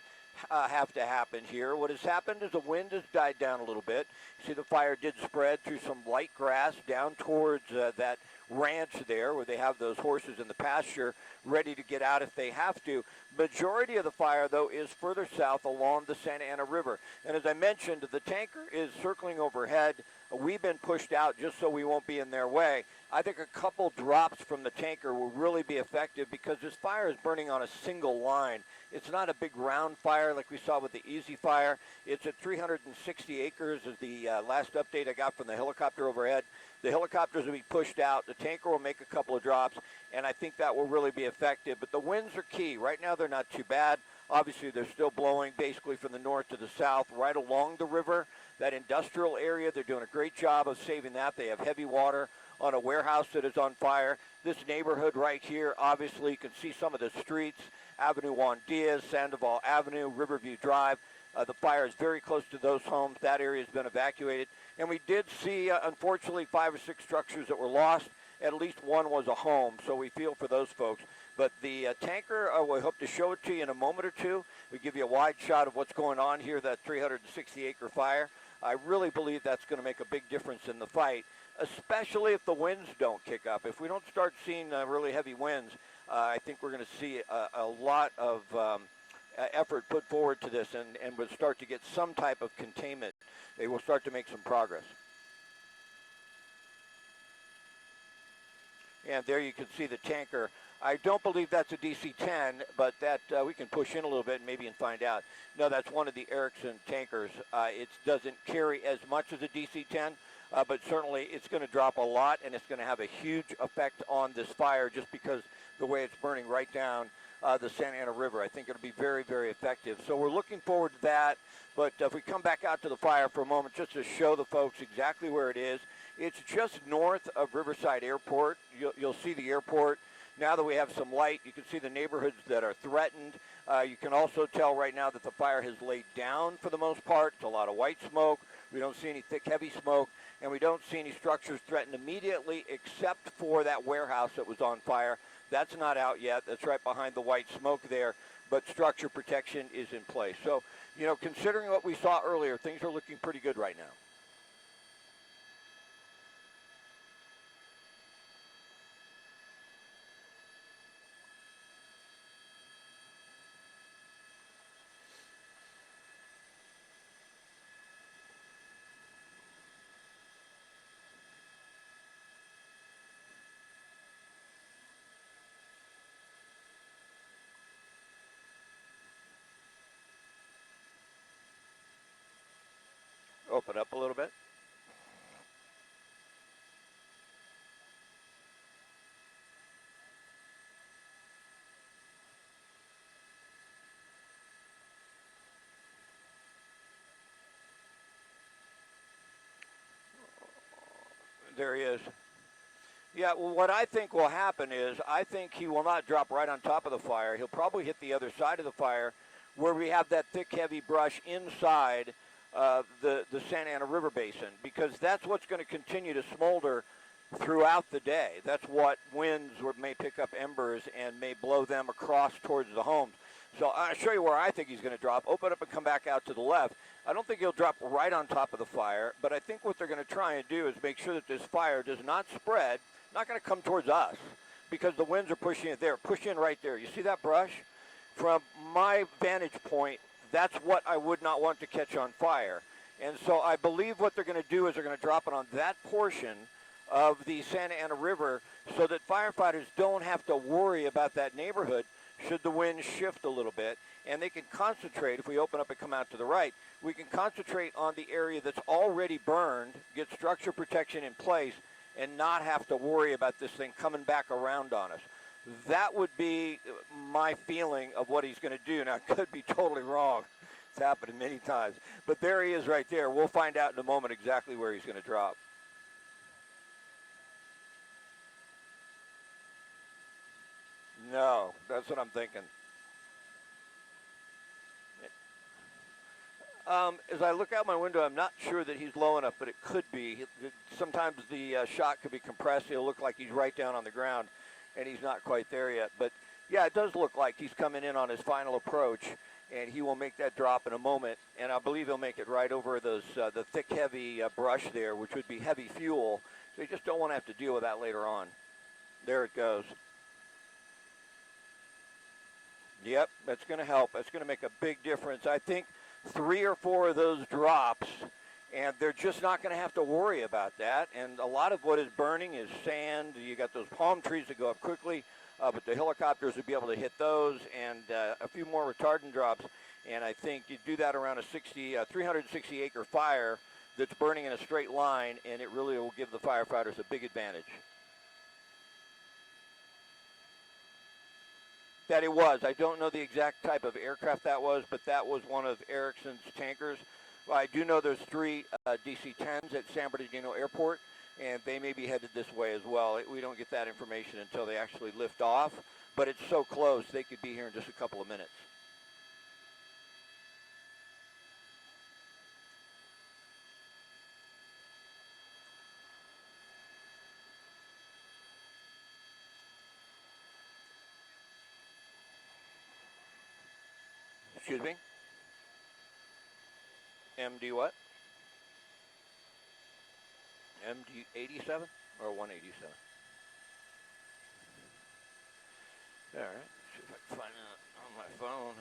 have to happen here. What has happened is the wind has died down a little bit. See, the fire did spread through some light grass down towards that ranch there where they have those horses in the pasture ready to get out if they have to. Majority of the fire, though, is further south along the Santa Ana River. And as I mentioned, the tanker is circling overhead. We've been pushed out just so we won't be in their way. I think a couple drops from the tanker will really be effective because this fire is burning on a single line. It's not a big round fire like we saw with the Easy Fire. It's at 360 acres is the last update I got from the helicopter overhead. The helicopters will be pushed out. The tanker will make a couple of drops, and I think that will really be effective. But the winds are key. Right now they're not too bad. Obviously, they're still blowing basically from the north to the south, right along the river. That industrial area, they're doing a great job of saving that. They have heavy water on a warehouse that is on fire. This neighborhood right here, obviously, you can see some of the streets, Avenue Juan Diaz, Sandoval Avenue, Riverview Drive. The fire is very close to those homes. That area has been evacuated. And we did see, unfortunately, 5 or 6 structures that were lost. At least one was a home, so we feel for those folks. But the tanker, we hope to show it to you in a moment or two. We give you a wide shot of what's going on here, that 360-acre fire. I really believe that's going to make a big difference in the fight, especially if the winds don't kick up. If we don't start seeing really heavy winds, I think we're going to see a lot of effort put forward to this, and we'll start to get some type of containment. They will start to make some progress. And there you can see the tanker. I don't believe that's a DC-10, but that we can push in a little bit and maybe find out. No, that's one of the Erickson tankers. It doesn't carry as much as a DC-10, but certainly it's going to drop a lot, and it's going to have a huge effect on this fire just because the way it's burning right down the Santa Ana River. I think it'll be very, very effective. So we're looking forward to that. But if we come back out to the fire for a moment, just to show the folks exactly where it is, it's just north of Riverside Airport. You'll see the airport. Now that we have some light, you can see the neighborhoods that are threatened. You can also tell right now that the fire has laid down for the most part. It's a lot of white smoke. We don't see any thick, heavy smoke, and we don't see any structures threatened immediately except for that warehouse that was on fire. That's not out yet. That's right behind the white smoke there, but structure protection is in place. So, you know, considering what we saw earlier, things are looking pretty good right now. Open up a little bit. There he is. Yeah, well, what I think will happen is I think he will not drop right on top of the fire. He'll probably hit the other side of the fire where we have that thick, heavy brush inside the Santa Ana River Basin, because that's what's going to continue to smolder throughout the day. That's what winds may pick up embers and may blow them across towards the homes. So I'll show you where I think he's going to drop. Open up and come back out to the left. I don't think he'll drop right on top of the fire, but I think what they're going to try and do is make sure that this fire does not spread, not going to come towards us, because the winds are pushing it there. Push in right there. You see that brush? From my vantage point, that's what I would not want to catch on fire. And so I believe what they're going to do is they're going to drop it on that portion of the Santa Ana River so that firefighters don't have to worry about that neighborhood should the wind shift a little bit. And they can concentrate, if we open up and come out to the right, we can concentrate on the area that's already burned, get structure protection in place, and not have to worry about this thing coming back around on us. That would be my feeling of what he's going to do. Now, I could be totally wrong. It's happened many times. But there he is right there. We'll find out in a moment exactly where he's going to drop. No, that's what I'm thinking. As I look out my window, I'm not sure that he's low enough, but it could be. Sometimes the shot could be compressed. He'll look like he's right down on the ground, and he's not quite there yet. But, yeah, it does look like he's coming in on his final approach, and he will make that drop in a moment. And I believe he'll make it right over those the thick, heavy brush there, which would be heavy fuel. So you just don't want to have to deal with that later on. There it goes. Yep, that's going to help. That's going to make a big difference. I think 3 or 4 of those drops, and they're just not going to have to worry about that. And a lot of what is burning is sand. You got those palm trees that go up quickly, but the helicopters would be able to hit those, and a few more retardant drops. And I think you do that around a 360-acre fire that's burning in a straight line, and it really will give the firefighters a big advantage. That it was. I don't know the exact type of aircraft that was, but that was one of Ericsson's tankers. Well, I do know there's 3 DC-10s at San Bernardino Airport, and they may be headed this way as well. We don't get that information until they actually lift off, but it's so close they could be here in just a couple of minutes. Excuse me? MD what? MD87 or 187? All right, see if I can find it on my phone.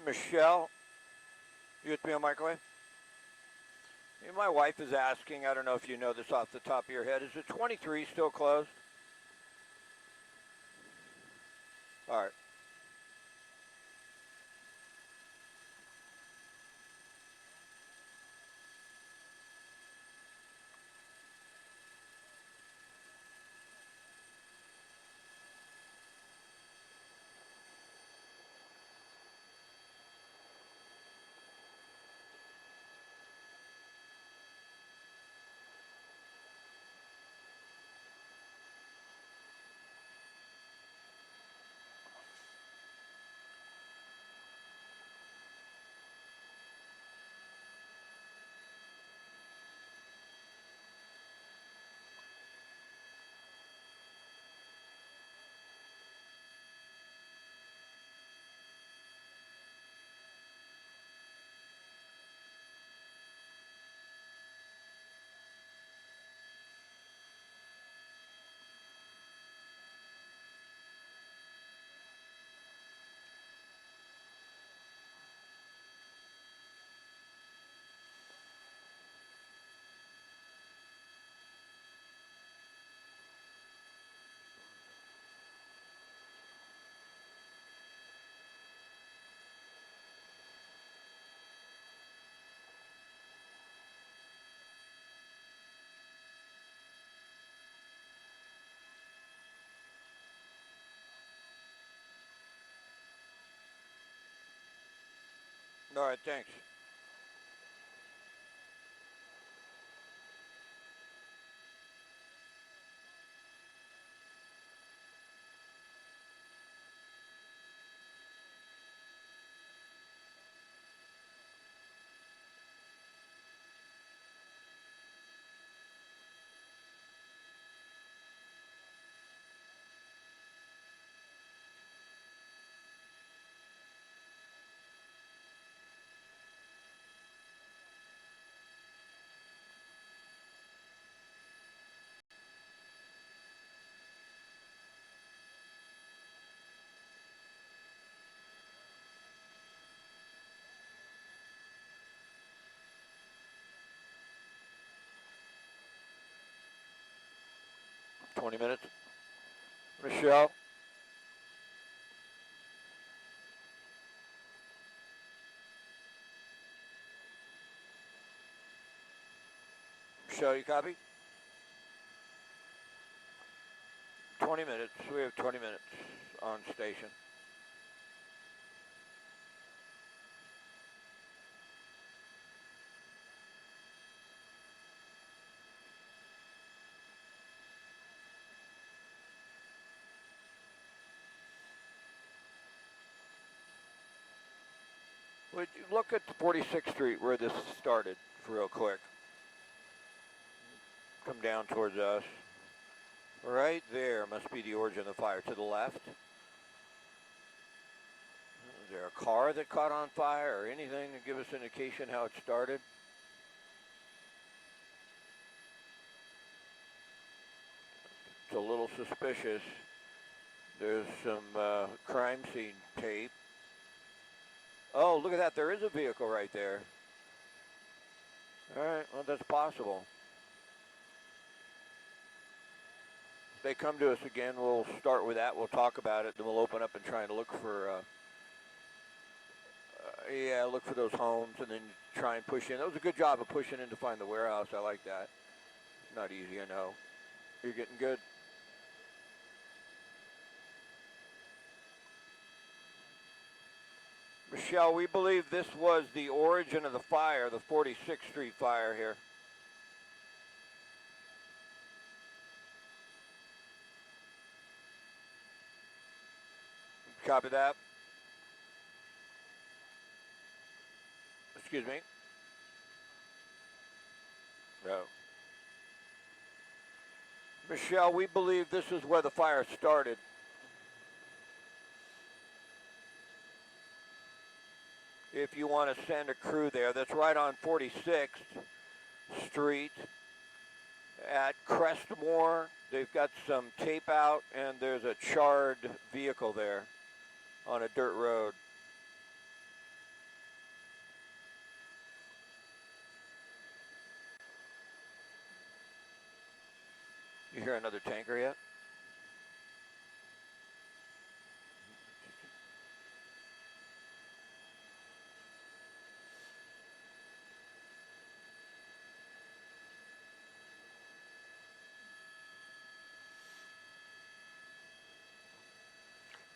Michelle, you with me on microwave? Hey, my wife is asking, I don't know if you know this off the top of your head, is the 23 still closed? All right. All right, thanks. $20. Michelle? Michelle, you copy? 20 minutes. We have 20 minutes on station. Would you look at the 46th Street where this started real quick? Come down towards us. Right there must be the origin of the fire. To the left. Is there a car that caught on fire or anything to give us an indication how it started? It's a little suspicious. There's some crime scene tape. Oh, look at that. There is a vehicle right there. All right, well, that's possible. If they come to us again, we'll start with that. We'll talk about it. Then we'll open up and try and look for, look for those homes and then try and push in. That was a good job of pushing in to find the warehouse. I like that. Not easy, I know. You're getting good. Michelle, we believe this was the origin of the fire, the 46th Street fire here. Copy that. Excuse me. No. Michelle, we believe this is where the fire started. If you want to send a crew there, that's right on 46th Street at Crestmore. They've got some tape out and there's a charred vehicle there on a dirt road. You hear another tanker yet?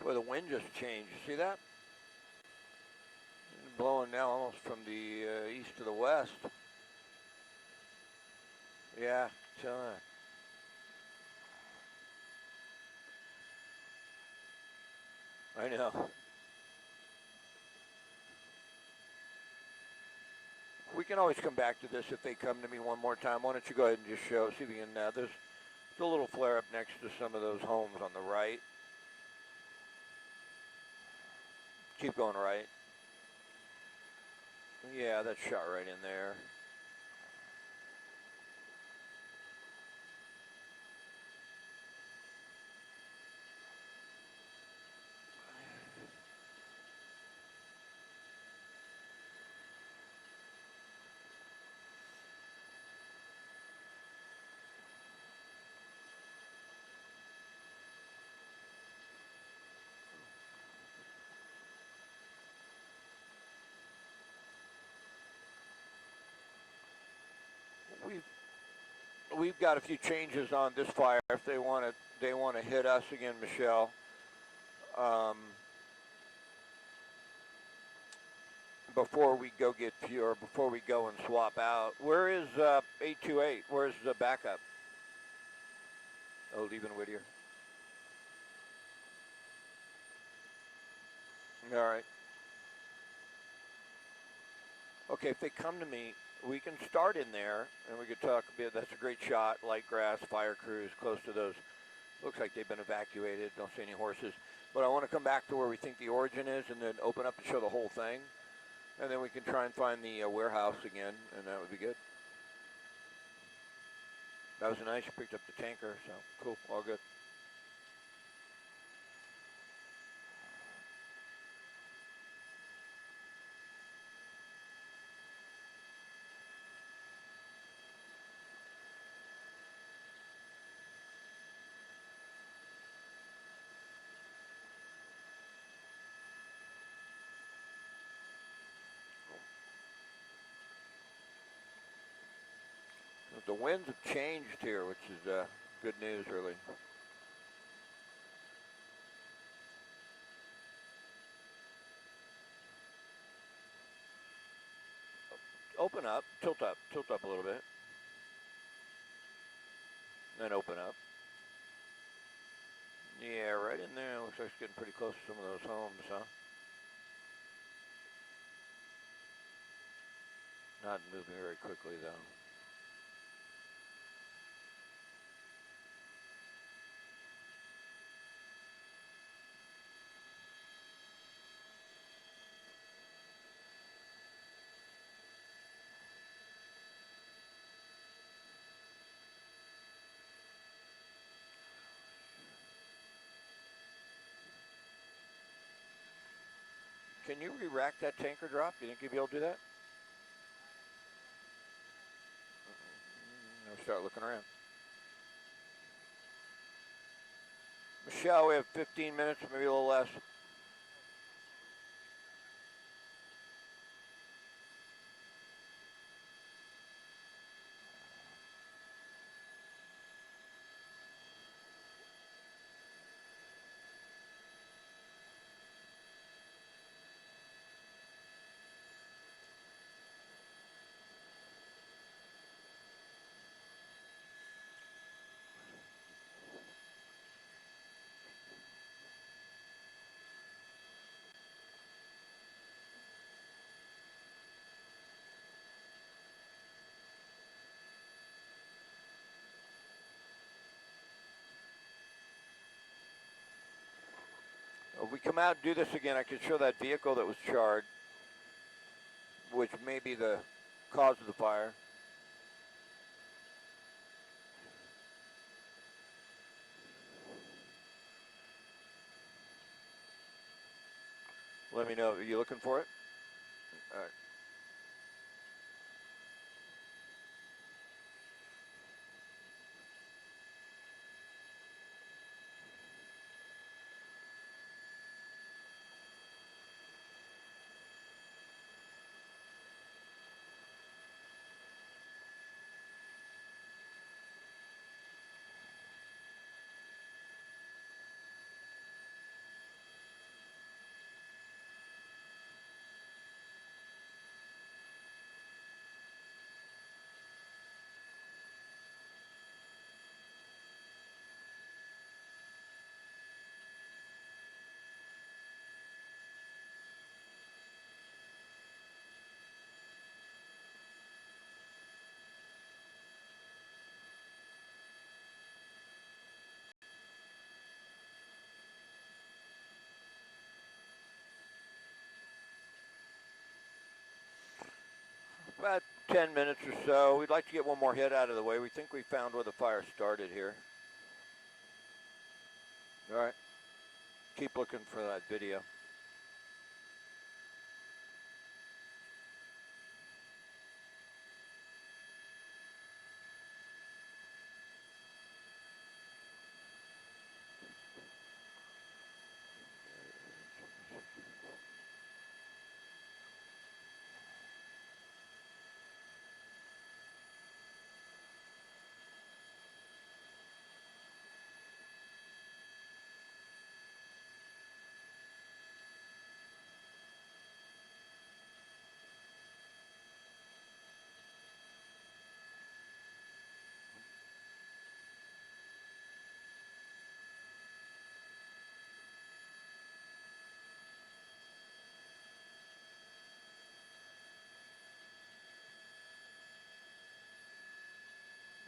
Boy, the wind just changed. You see that? It's blowing now almost from the east to the west. Yeah, I know. We can always come back to this if they come to me one more time. Why don't you go ahead and just show, see if you can, there's a little flare up next to some of those homes on the right. Keep going right. Yeah, that's shot right in there. We've got a few changes on this fire if they want to hit us again, Michelle. before we go get fuel, or before we go and swap out. Where is 828? Where's the backup? Oh, leaving Whittier. All right. Okay, if they come to me, we can start in there, and we could talk a bit. That's a great shot. Light grass, fire crews, close to those. Looks like they've been evacuated. Don't see any horses. But I want to come back to where we think the origin is and then open up and show the whole thing. And then we can try and find the warehouse again, and that would be good. That was nice. You picked up the tanker, so cool. All good. The winds have changed here, which is good news, really. Open up a little bit. Then open up. Yeah, right in there. Looks like it's getting pretty close to some of those homes, huh? Not moving very quickly, though. Can you re-rack that tanker drop? Do you think you'll be able to do that? I'll start looking around. Michelle, we have 15 minutes, maybe a little less. If we come out and do this again, I can show that vehicle that was charred, which may be the cause of the fire. Let me know. Are you looking for it? All right. About 10 minutes or so. We'd like to get one more hit out of the way. We think we found where the fire started here. All right. Keep looking for that video.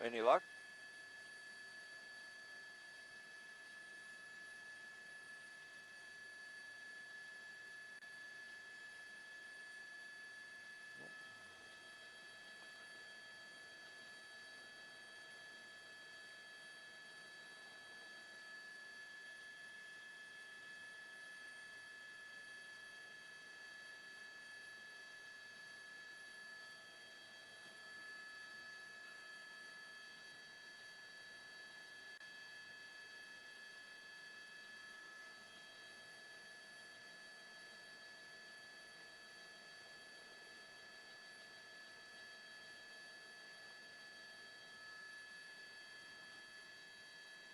Any luck?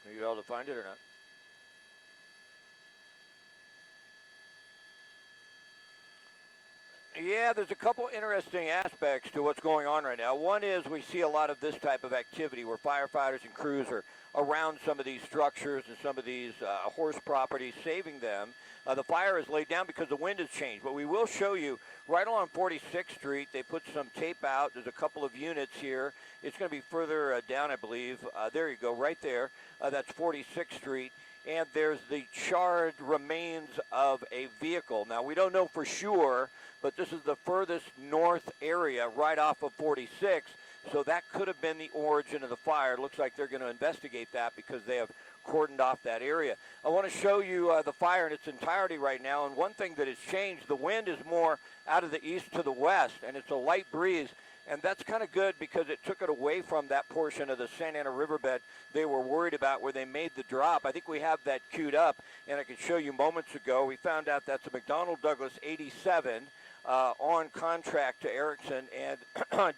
Are you able to find it or not? Yeah, there's a couple interesting aspects to what's going on right now. One is we see a lot of this type of activity where firefighters and crews are around some of these structures and some of these horse properties, saving them. The fire is laid down because the wind has changed. But we will show you right along 46th Street, they put some tape out. There's a couple of units here. It's going to be further down, I believe. There you go, right there. That's 46th Street. And there's the charred remains of a vehicle. Now, we don't know for sure, but this is the furthest north area right off of 46, so that could have been the origin of the fire. It looks like they're going to investigate that because they have cordoned off that area. I want to show you the fire in its entirety right now, and one thing that has changed, the wind is more out of the east to the west, and it's a light breeze. And that's kind of good because it took it away from that portion of the Santa Ana riverbed they were worried about where they made the drop. I think we have that queued up, and I can show you moments ago. We found out that's a McDonnell Douglas 87 on contract to Erickson, and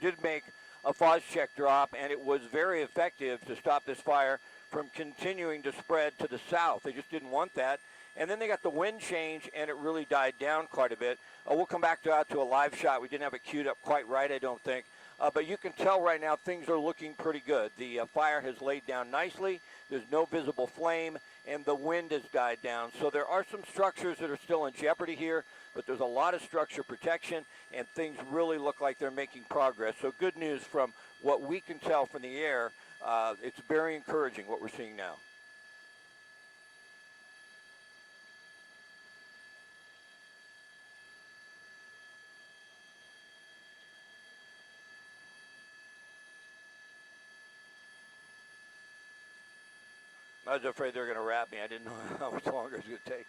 did make a phos check drop, and it was very effective to stop this fire from continuing to spread to the south. They just didn't want that. And then they got the wind change, and it really died down quite a bit. We'll come back to a live shot. We didn't have it queued up quite right, I don't think. But you can tell right now things are looking pretty good. The fire has laid down nicely. There's no visible flame, and the wind has died down. So there are some structures that are still in jeopardy here, but there's a lot of structure protection, and things really look like they're making progress. So good news from what we can tell from the air. It's very encouraging what we're seeing now. I was afraid they were going to wrap me. I didn't know how much longer it was going to take.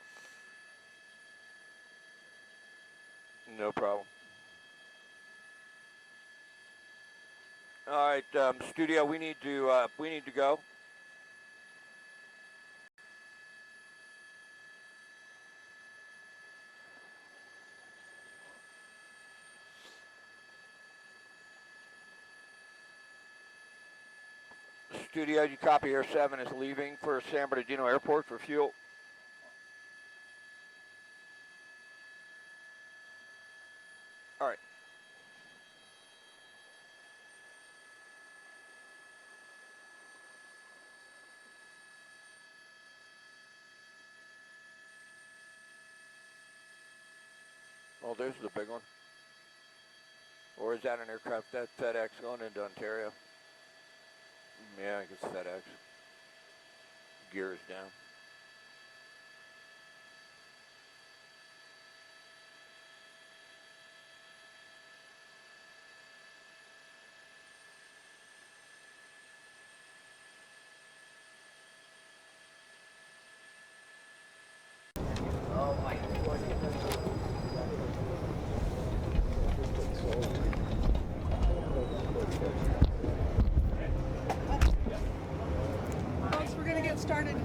No problem. All right, studio, we need to go. Studio, you copy Air 7 is leaving for San Bernardino Airport for fuel. All right. Oh, there's the big one. Or is that an aircraft? That FedEx going into Ontario? Yeah, I guess FedEx. Gears down. Started.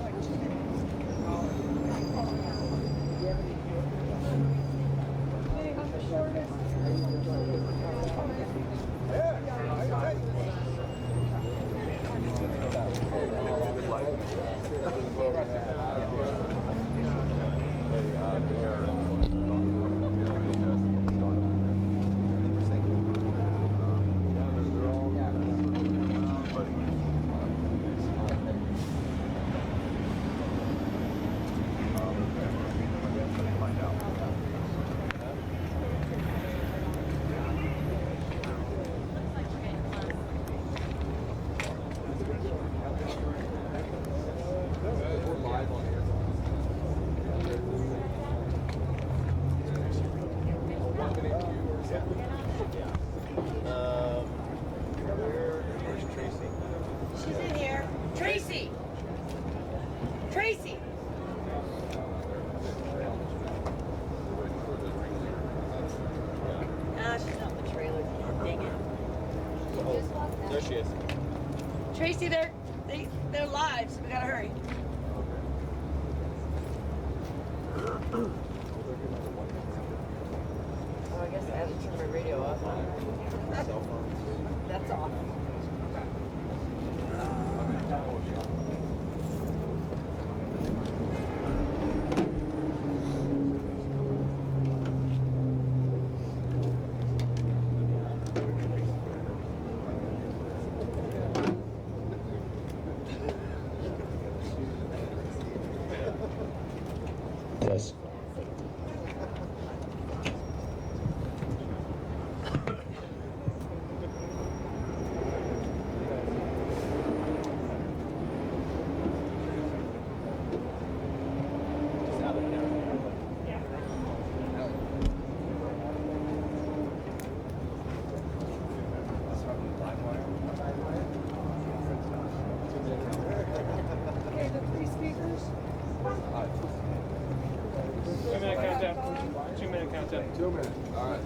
Tracy, they're live, so we gotta hurry. Oh, I guess I have to turn my radio off. That's off. Yes. Okay, the three speakers. 2-minute countdown. 2-minute countdown. 2 minutes. All right.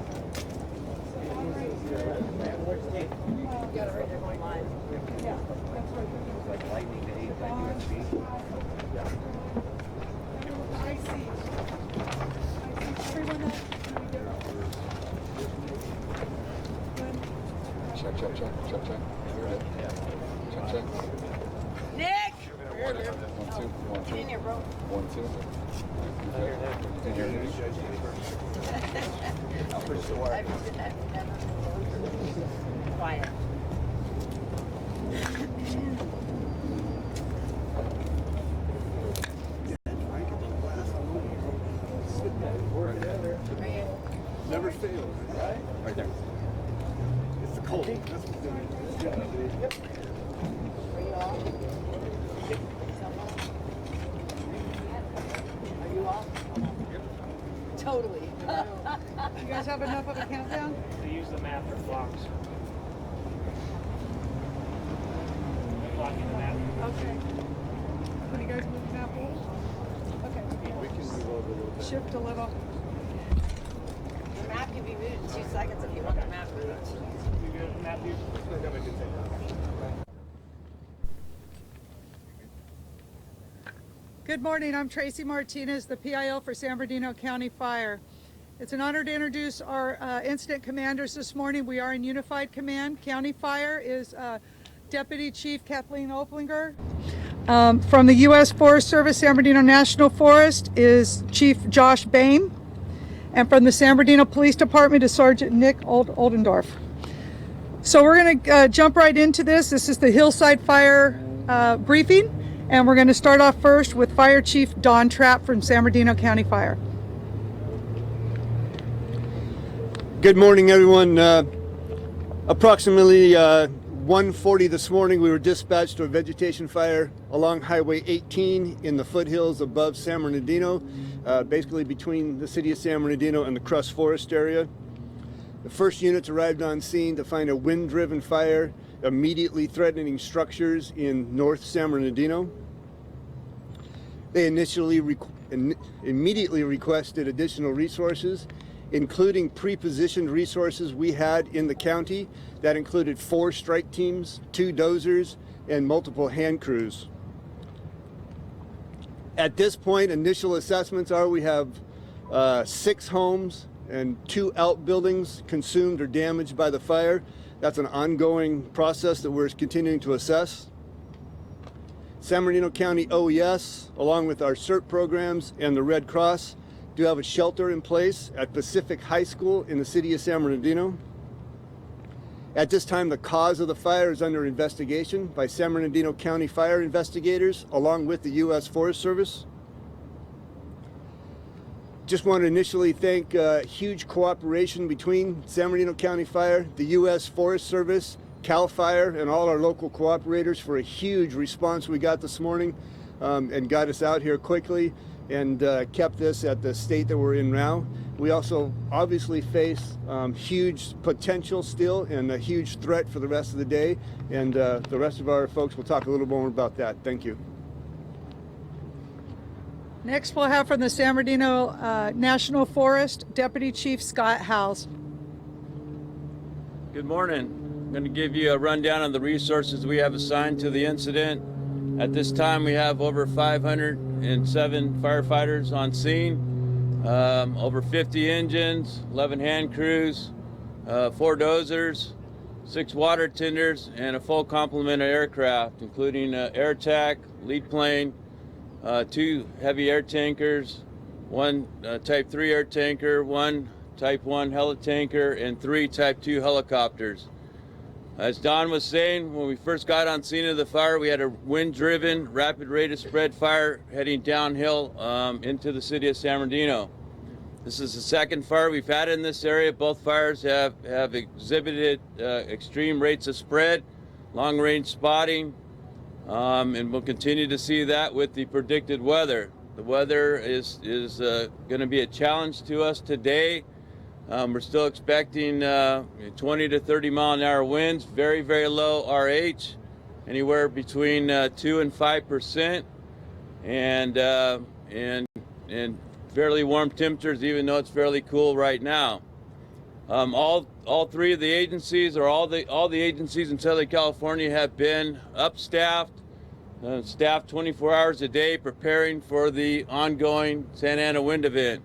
You gotta hurry, they're going live. Yeah, that's right. Like lightning to 8 by USB. I see. Everyone else. Check. Hear it? Yeah. Check. Nick! 1, 2. 1, 2. Get in here, bro. 1, 2. You can hear it. I'll push the wire. I've never quiet. Never fails. Right there. It's the cold. That's what's doing it. Are you off? Are you off? Totally. You guys have enough of a countdown? They use the map for blocks. Blocking the map. Okay. Can you guys move the map over? Okay. We can move over a little bit. Shift a little. The map can be moved in 2 seconds if you want the map moved. You good, Matthew? Good morning, I'm Tracy Martinez, the PIO for San Bernardino County Fire. It's an honor to introduce our incident commanders this morning. We are in Unified Command. County Fire is Deputy Chief Kathleen Oplinger. From the U.S. Forest Service, San Bernardino National Forest is Chief Josh Bain. And from the San Bernardino Police Department is Sergeant Nick Oldendorf. So we're going to jump right into this. This is the Hillside Fire briefing. And we're going to start off first with Fire Chief Don Trapp from San Bernardino County Fire. Good morning, everyone. Approximately 1:40 this morning, we were dispatched to a vegetation fire along Highway 18 in the foothills above San Bernardino, basically between the city of San Bernardino and the Crust Forest area. The first units arrived on scene to find a wind-driven fire immediately threatening structures in North San Bernardino. They immediately requested additional resources, including pre-positioned resources we had in the county that included 4 strike teams, 2 dozers, and multiple hand crews. At this point, initial assessments are we have 6 homes and 2 outbuildings consumed or damaged by the fire. That's an ongoing process that we're continuing to assess. San Bernardino County OES, along with our CERT programs and the Red Cross, do have a shelter in place at Pacific High School in the city of San Bernardino. At this time, the cause of the fire is under investigation by San Bernardino County fire investigators, along with the U.S. Forest Service. Just want to initially thank huge cooperation between San Bernardino County Fire, the U.S. Forest Service, CAL FIRE, and all our local cooperators for a huge response we got this morning and got us out here quickly and kept this at the state that we're in now. We also obviously face huge potential still and a huge threat for the rest of the day, and the rest of our folks will talk a little more about that. Thank you. Next, we'll have from the San Bernardino National Forest, Deputy Chief Scott Howes. Good morning. going to give you a rundown on the resources we have assigned to the incident. At this time, we have over 507 firefighters on scene, over 50 engines, 11 hand crews, 4 dozers, 6 water tenders, and a full complement of aircraft, including air attack, lead plane, 2 heavy air tankers, 1 Type 3 air tanker, 1 Type 1 helitanker, and 3 Type 2 helicopters. As Don was saying, when we first got on scene of the fire, we had a wind-driven, rapid rate of spread fire heading downhill into the city of San Bernardino. This is the second fire we've had in this area. Both fires have exhibited extreme rates of spread, long-range spotting, and we'll continue to see that with the predicted weather. The weather is going to be a challenge to us today. We're still expecting 20 to 30 mile an hour winds, very, very low RH, anywhere between 2 and 5%, and fairly warm temperatures, even though it's fairly cool right now. All 3 of the agencies, or all the agencies in Southern California, have been upstaffed, staffed 24 hours a day, preparing for the ongoing Santa Ana wind event.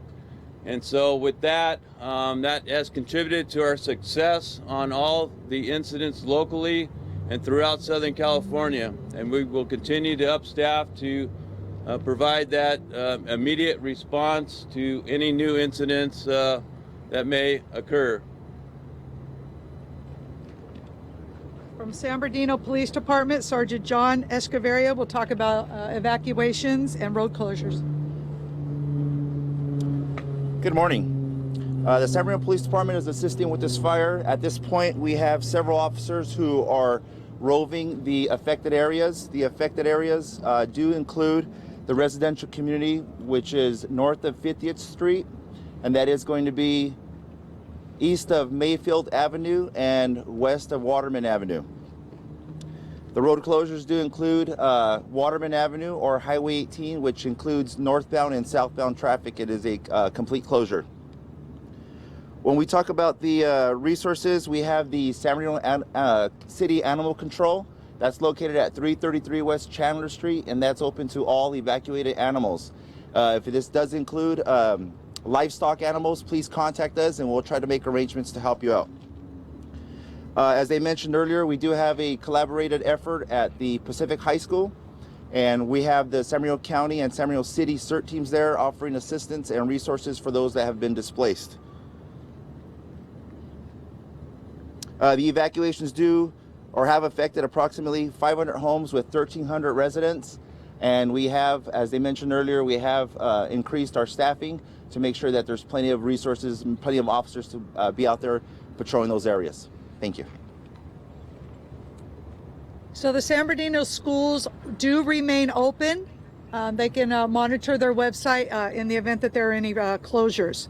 And so with that, that has contributed to our success on all the incidents locally and throughout Southern California. And we will continue to upstaff to provide that immediate response to any new incidents that may occur. From San Bernardino Police Department, Sergeant John Escoveria will talk about evacuations and road closures. Good morning. The San Bernardino Police Department is assisting with this fire. At this point, we have several officers who are roving the affected areas. The affected areas do include the residential community, which is north of 50th Street, and that is going to be east of Mayfield Avenue and west of Waterman Avenue. The road closures do include Waterman Avenue or Highway 18, which includes northbound and southbound traffic. It is a complete closure. When we talk about the resources, we have the San Bernardino City Animal Control. That's located at 333 West Chandler Street, and that's open to all evacuated animals. If this does include livestock animals, please contact us and we'll try to make arrangements to help you out. As I mentioned earlier, we do have a collaborated effort at the Pacific High School, and we have the San Bernardino County and San Bernardino City CERT teams there offering assistance and resources for those that have been displaced. The evacuations do or have affected approximately 500 homes with 1,300 residents, and we have, as they mentioned earlier, we have increased our staffing to make sure that there's plenty of resources and plenty of officers to be out there patrolling those areas. Thank you. So the San Bernardino schools do remain open. They can monitor their website in the event that there are any closures.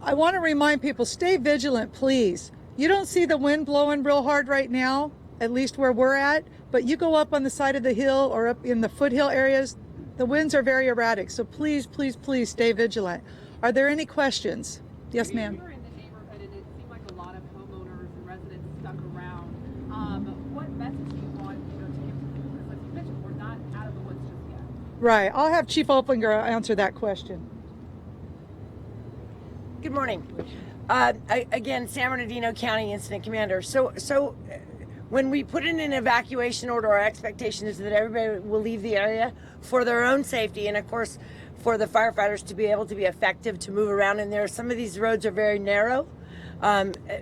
I want to remind people, stay vigilant, please. You don't see the wind blowing real hard right now, at least where we're at, but you go up on the side of the hill or up in the foothill areas, the winds are very erratic. So please, please, please stay vigilant. Are there any questions? Yes, ma'am. You were in the neighborhood and it seemed like a lot of homeowners and residents stuck around. What message do you want to give to people? Because like you mentioned, we're not out of the woods just yet. Right. I'll have Chief Oplinger answer that question. Good morning. Again, San Bernardino County Incident Commander. So when we put in an evacuation order, our expectation is that everybody will leave the area for their own safety, and of course for the firefighters to be able to be effective to move around in there. Some of these roads are very narrow,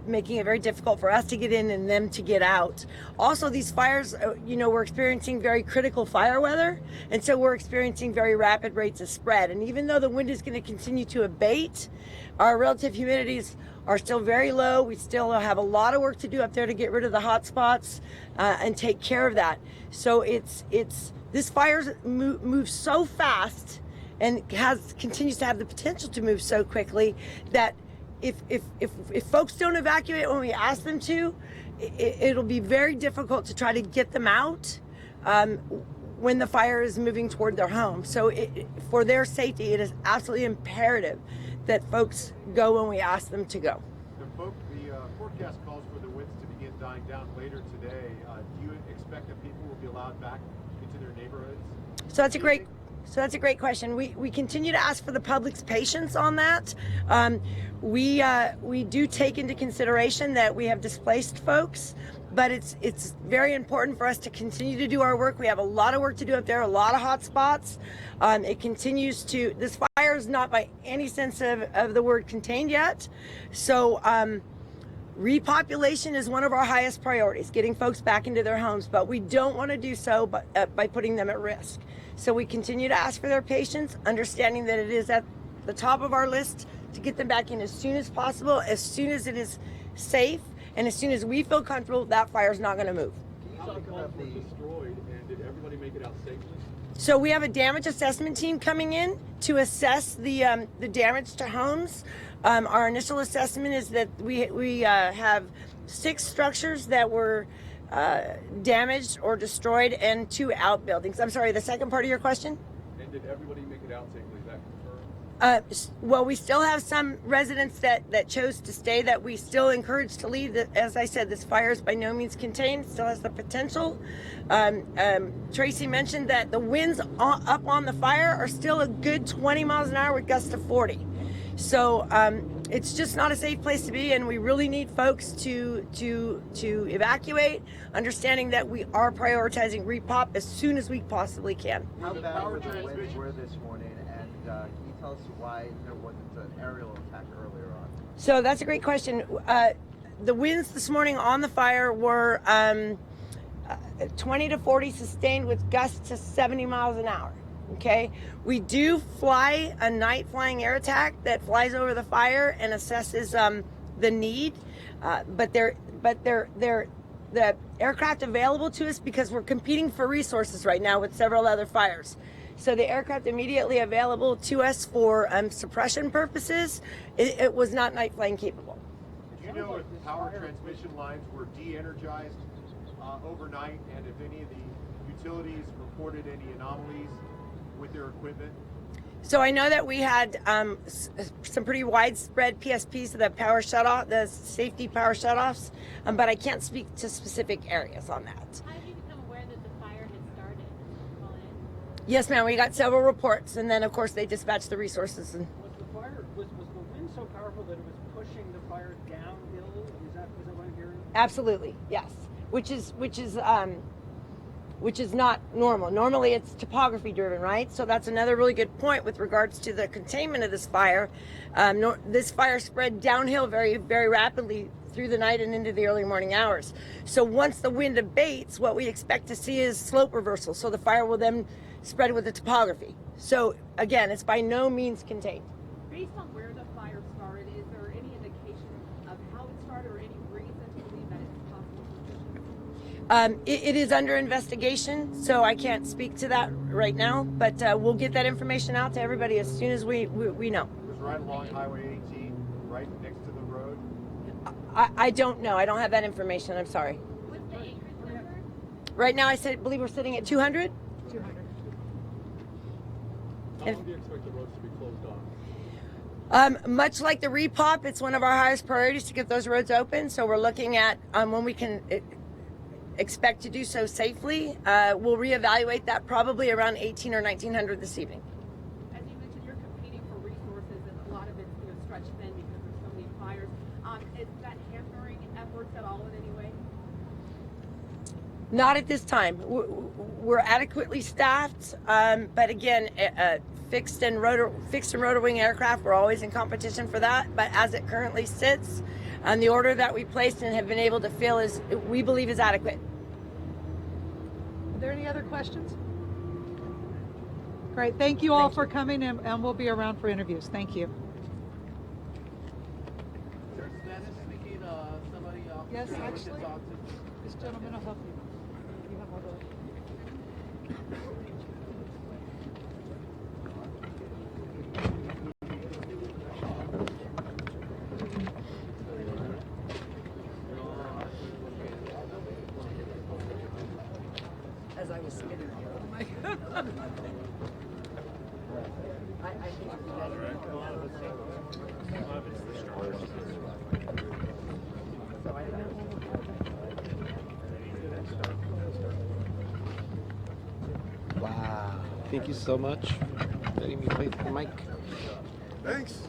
making it very difficult for us to get in and them to get out. Also, these fires, we're experiencing very critical fire weather, and so we're experiencing very rapid rates of spread. And even though the wind is going to continue to abate, our relative humidities are still very low. We still have a lot of work to do up there to get rid of the hot spots and take care of that. So this fire moves so fast and continues to have the potential to move so quickly that if folks don't evacuate when we ask them to, it'll be very difficult to try to get them out when the fire is moving toward their home. So for their safety, it is absolutely imperative that folks go when we ask them to go. The forecast calls for the winds to begin dying dying down later today, do you expect that people will be allowed back into their neighborhoods? So that's a great question. We continue to ask for the public's patience on that. We do take into consideration that we have displaced folks, but it's very important for us to continue to do our work. We have a lot of work to do up there, a lot of hot spots. It continues to. This fire is not by any sense of the word contained yet, so. Repopulation is one of our highest priorities, getting folks back into their homes, but we don't want to do so by putting them at risk. So we continue to ask for their patience, understanding that it is at the top of our list to get them back in as soon as possible, as soon as it is safe, and as soon as we feel comfortable, that fire's not going to move. How many homes were destroyed, and did everybody make it out safely? So we have a damage assessment team coming in to assess the damage to homes. Our initial assessment is that we have 6 structures that were damaged or destroyed and 2 outbuildings. I'm sorry, the second part of your question? And did everybody make it out safely? Is that confirmed? Well, we still have some residents that chose to stay that we still encourage to leave. As I said, this fire is by no means contained, still has the potential. Tracy mentioned that the winds up on the fire are still a good 20 miles an hour with gusts of 40. So it's just not a safe place to be, and we really need folks to evacuate, understanding that we are prioritizing repop as soon as we possibly can. How bad were the winds were this morning, and can you tell us why there wasn't an aerial attack earlier on? So that's a great question. The winds this morning on the fire were 20 to 40 sustained with gusts to 70 miles an hour. Okay, we do fly a night flying air attack that flies over the fire and assesses the need, but the aircraft available to us, because we're competing for resources right now with several other fires. So the aircraft immediately available to us for suppression purposes, it was not night flying capable. Do you know if power transmission lines were de-energized overnight, and if any of the utilities reported any anomalies with their equipment? So I know that we had some pretty widespread PSPs, so the power shutoff, the safety power shutoffs, but I can't speak to specific areas on that. How did you become aware that the fire had started? Call in? Yes, ma'am. We got several reports, and then of course they dispatched the resources. And Was the wind so powerful that it was pushing the fire downhill? Was that what I'm hearing? absolutely, yes. Which is not normal. Normally it's topography driven, right? So that's another really good point with regards to the containment of this fire. This fire spread downhill very, very rapidly through the night and into the early morning hours. So once the wind abates, what we expect to see is slope reversal. So the fire will then spread with the topography. So again, it's by no means contained. Based on where the fire started, is there any indication of how it started or any reason to believe that it's possible? It is under investigation, so I can't speak to that right now, but we'll get that information out to everybody as soon as we know. It was right along Highway 18, right next to the road. I don't know. I don't have that information. I'm sorry. What's the acreage number? Right now, believe we're sitting at 200. 200. How long do you expect the roads to be closed off? Much like the repop, it's one of our highest priorities to get those roads open. So we're looking at when we can expect to do so safely. We'll reevaluate that probably around 18 or 1900 this evening. As you mentioned, you're competing for resources, and a lot of it's stretched thin because there's so many fires. Is that hampering efforts at all in any way? Not at this time. We're adequately staffed, but again, fixed and rotor wing aircraft, we're always in competition for that. But as it currently sits, the order that we placed and have been able to fill we believe is adequate. Are there any other questions? Great. Thank you all for coming, and we'll be around for interviews. Thank you. Yes, actually, this gentleman will help you. You have all the... As I was sitting here, oh my God. I think you guys so I Thank you so much for letting me play the mic. Thanks.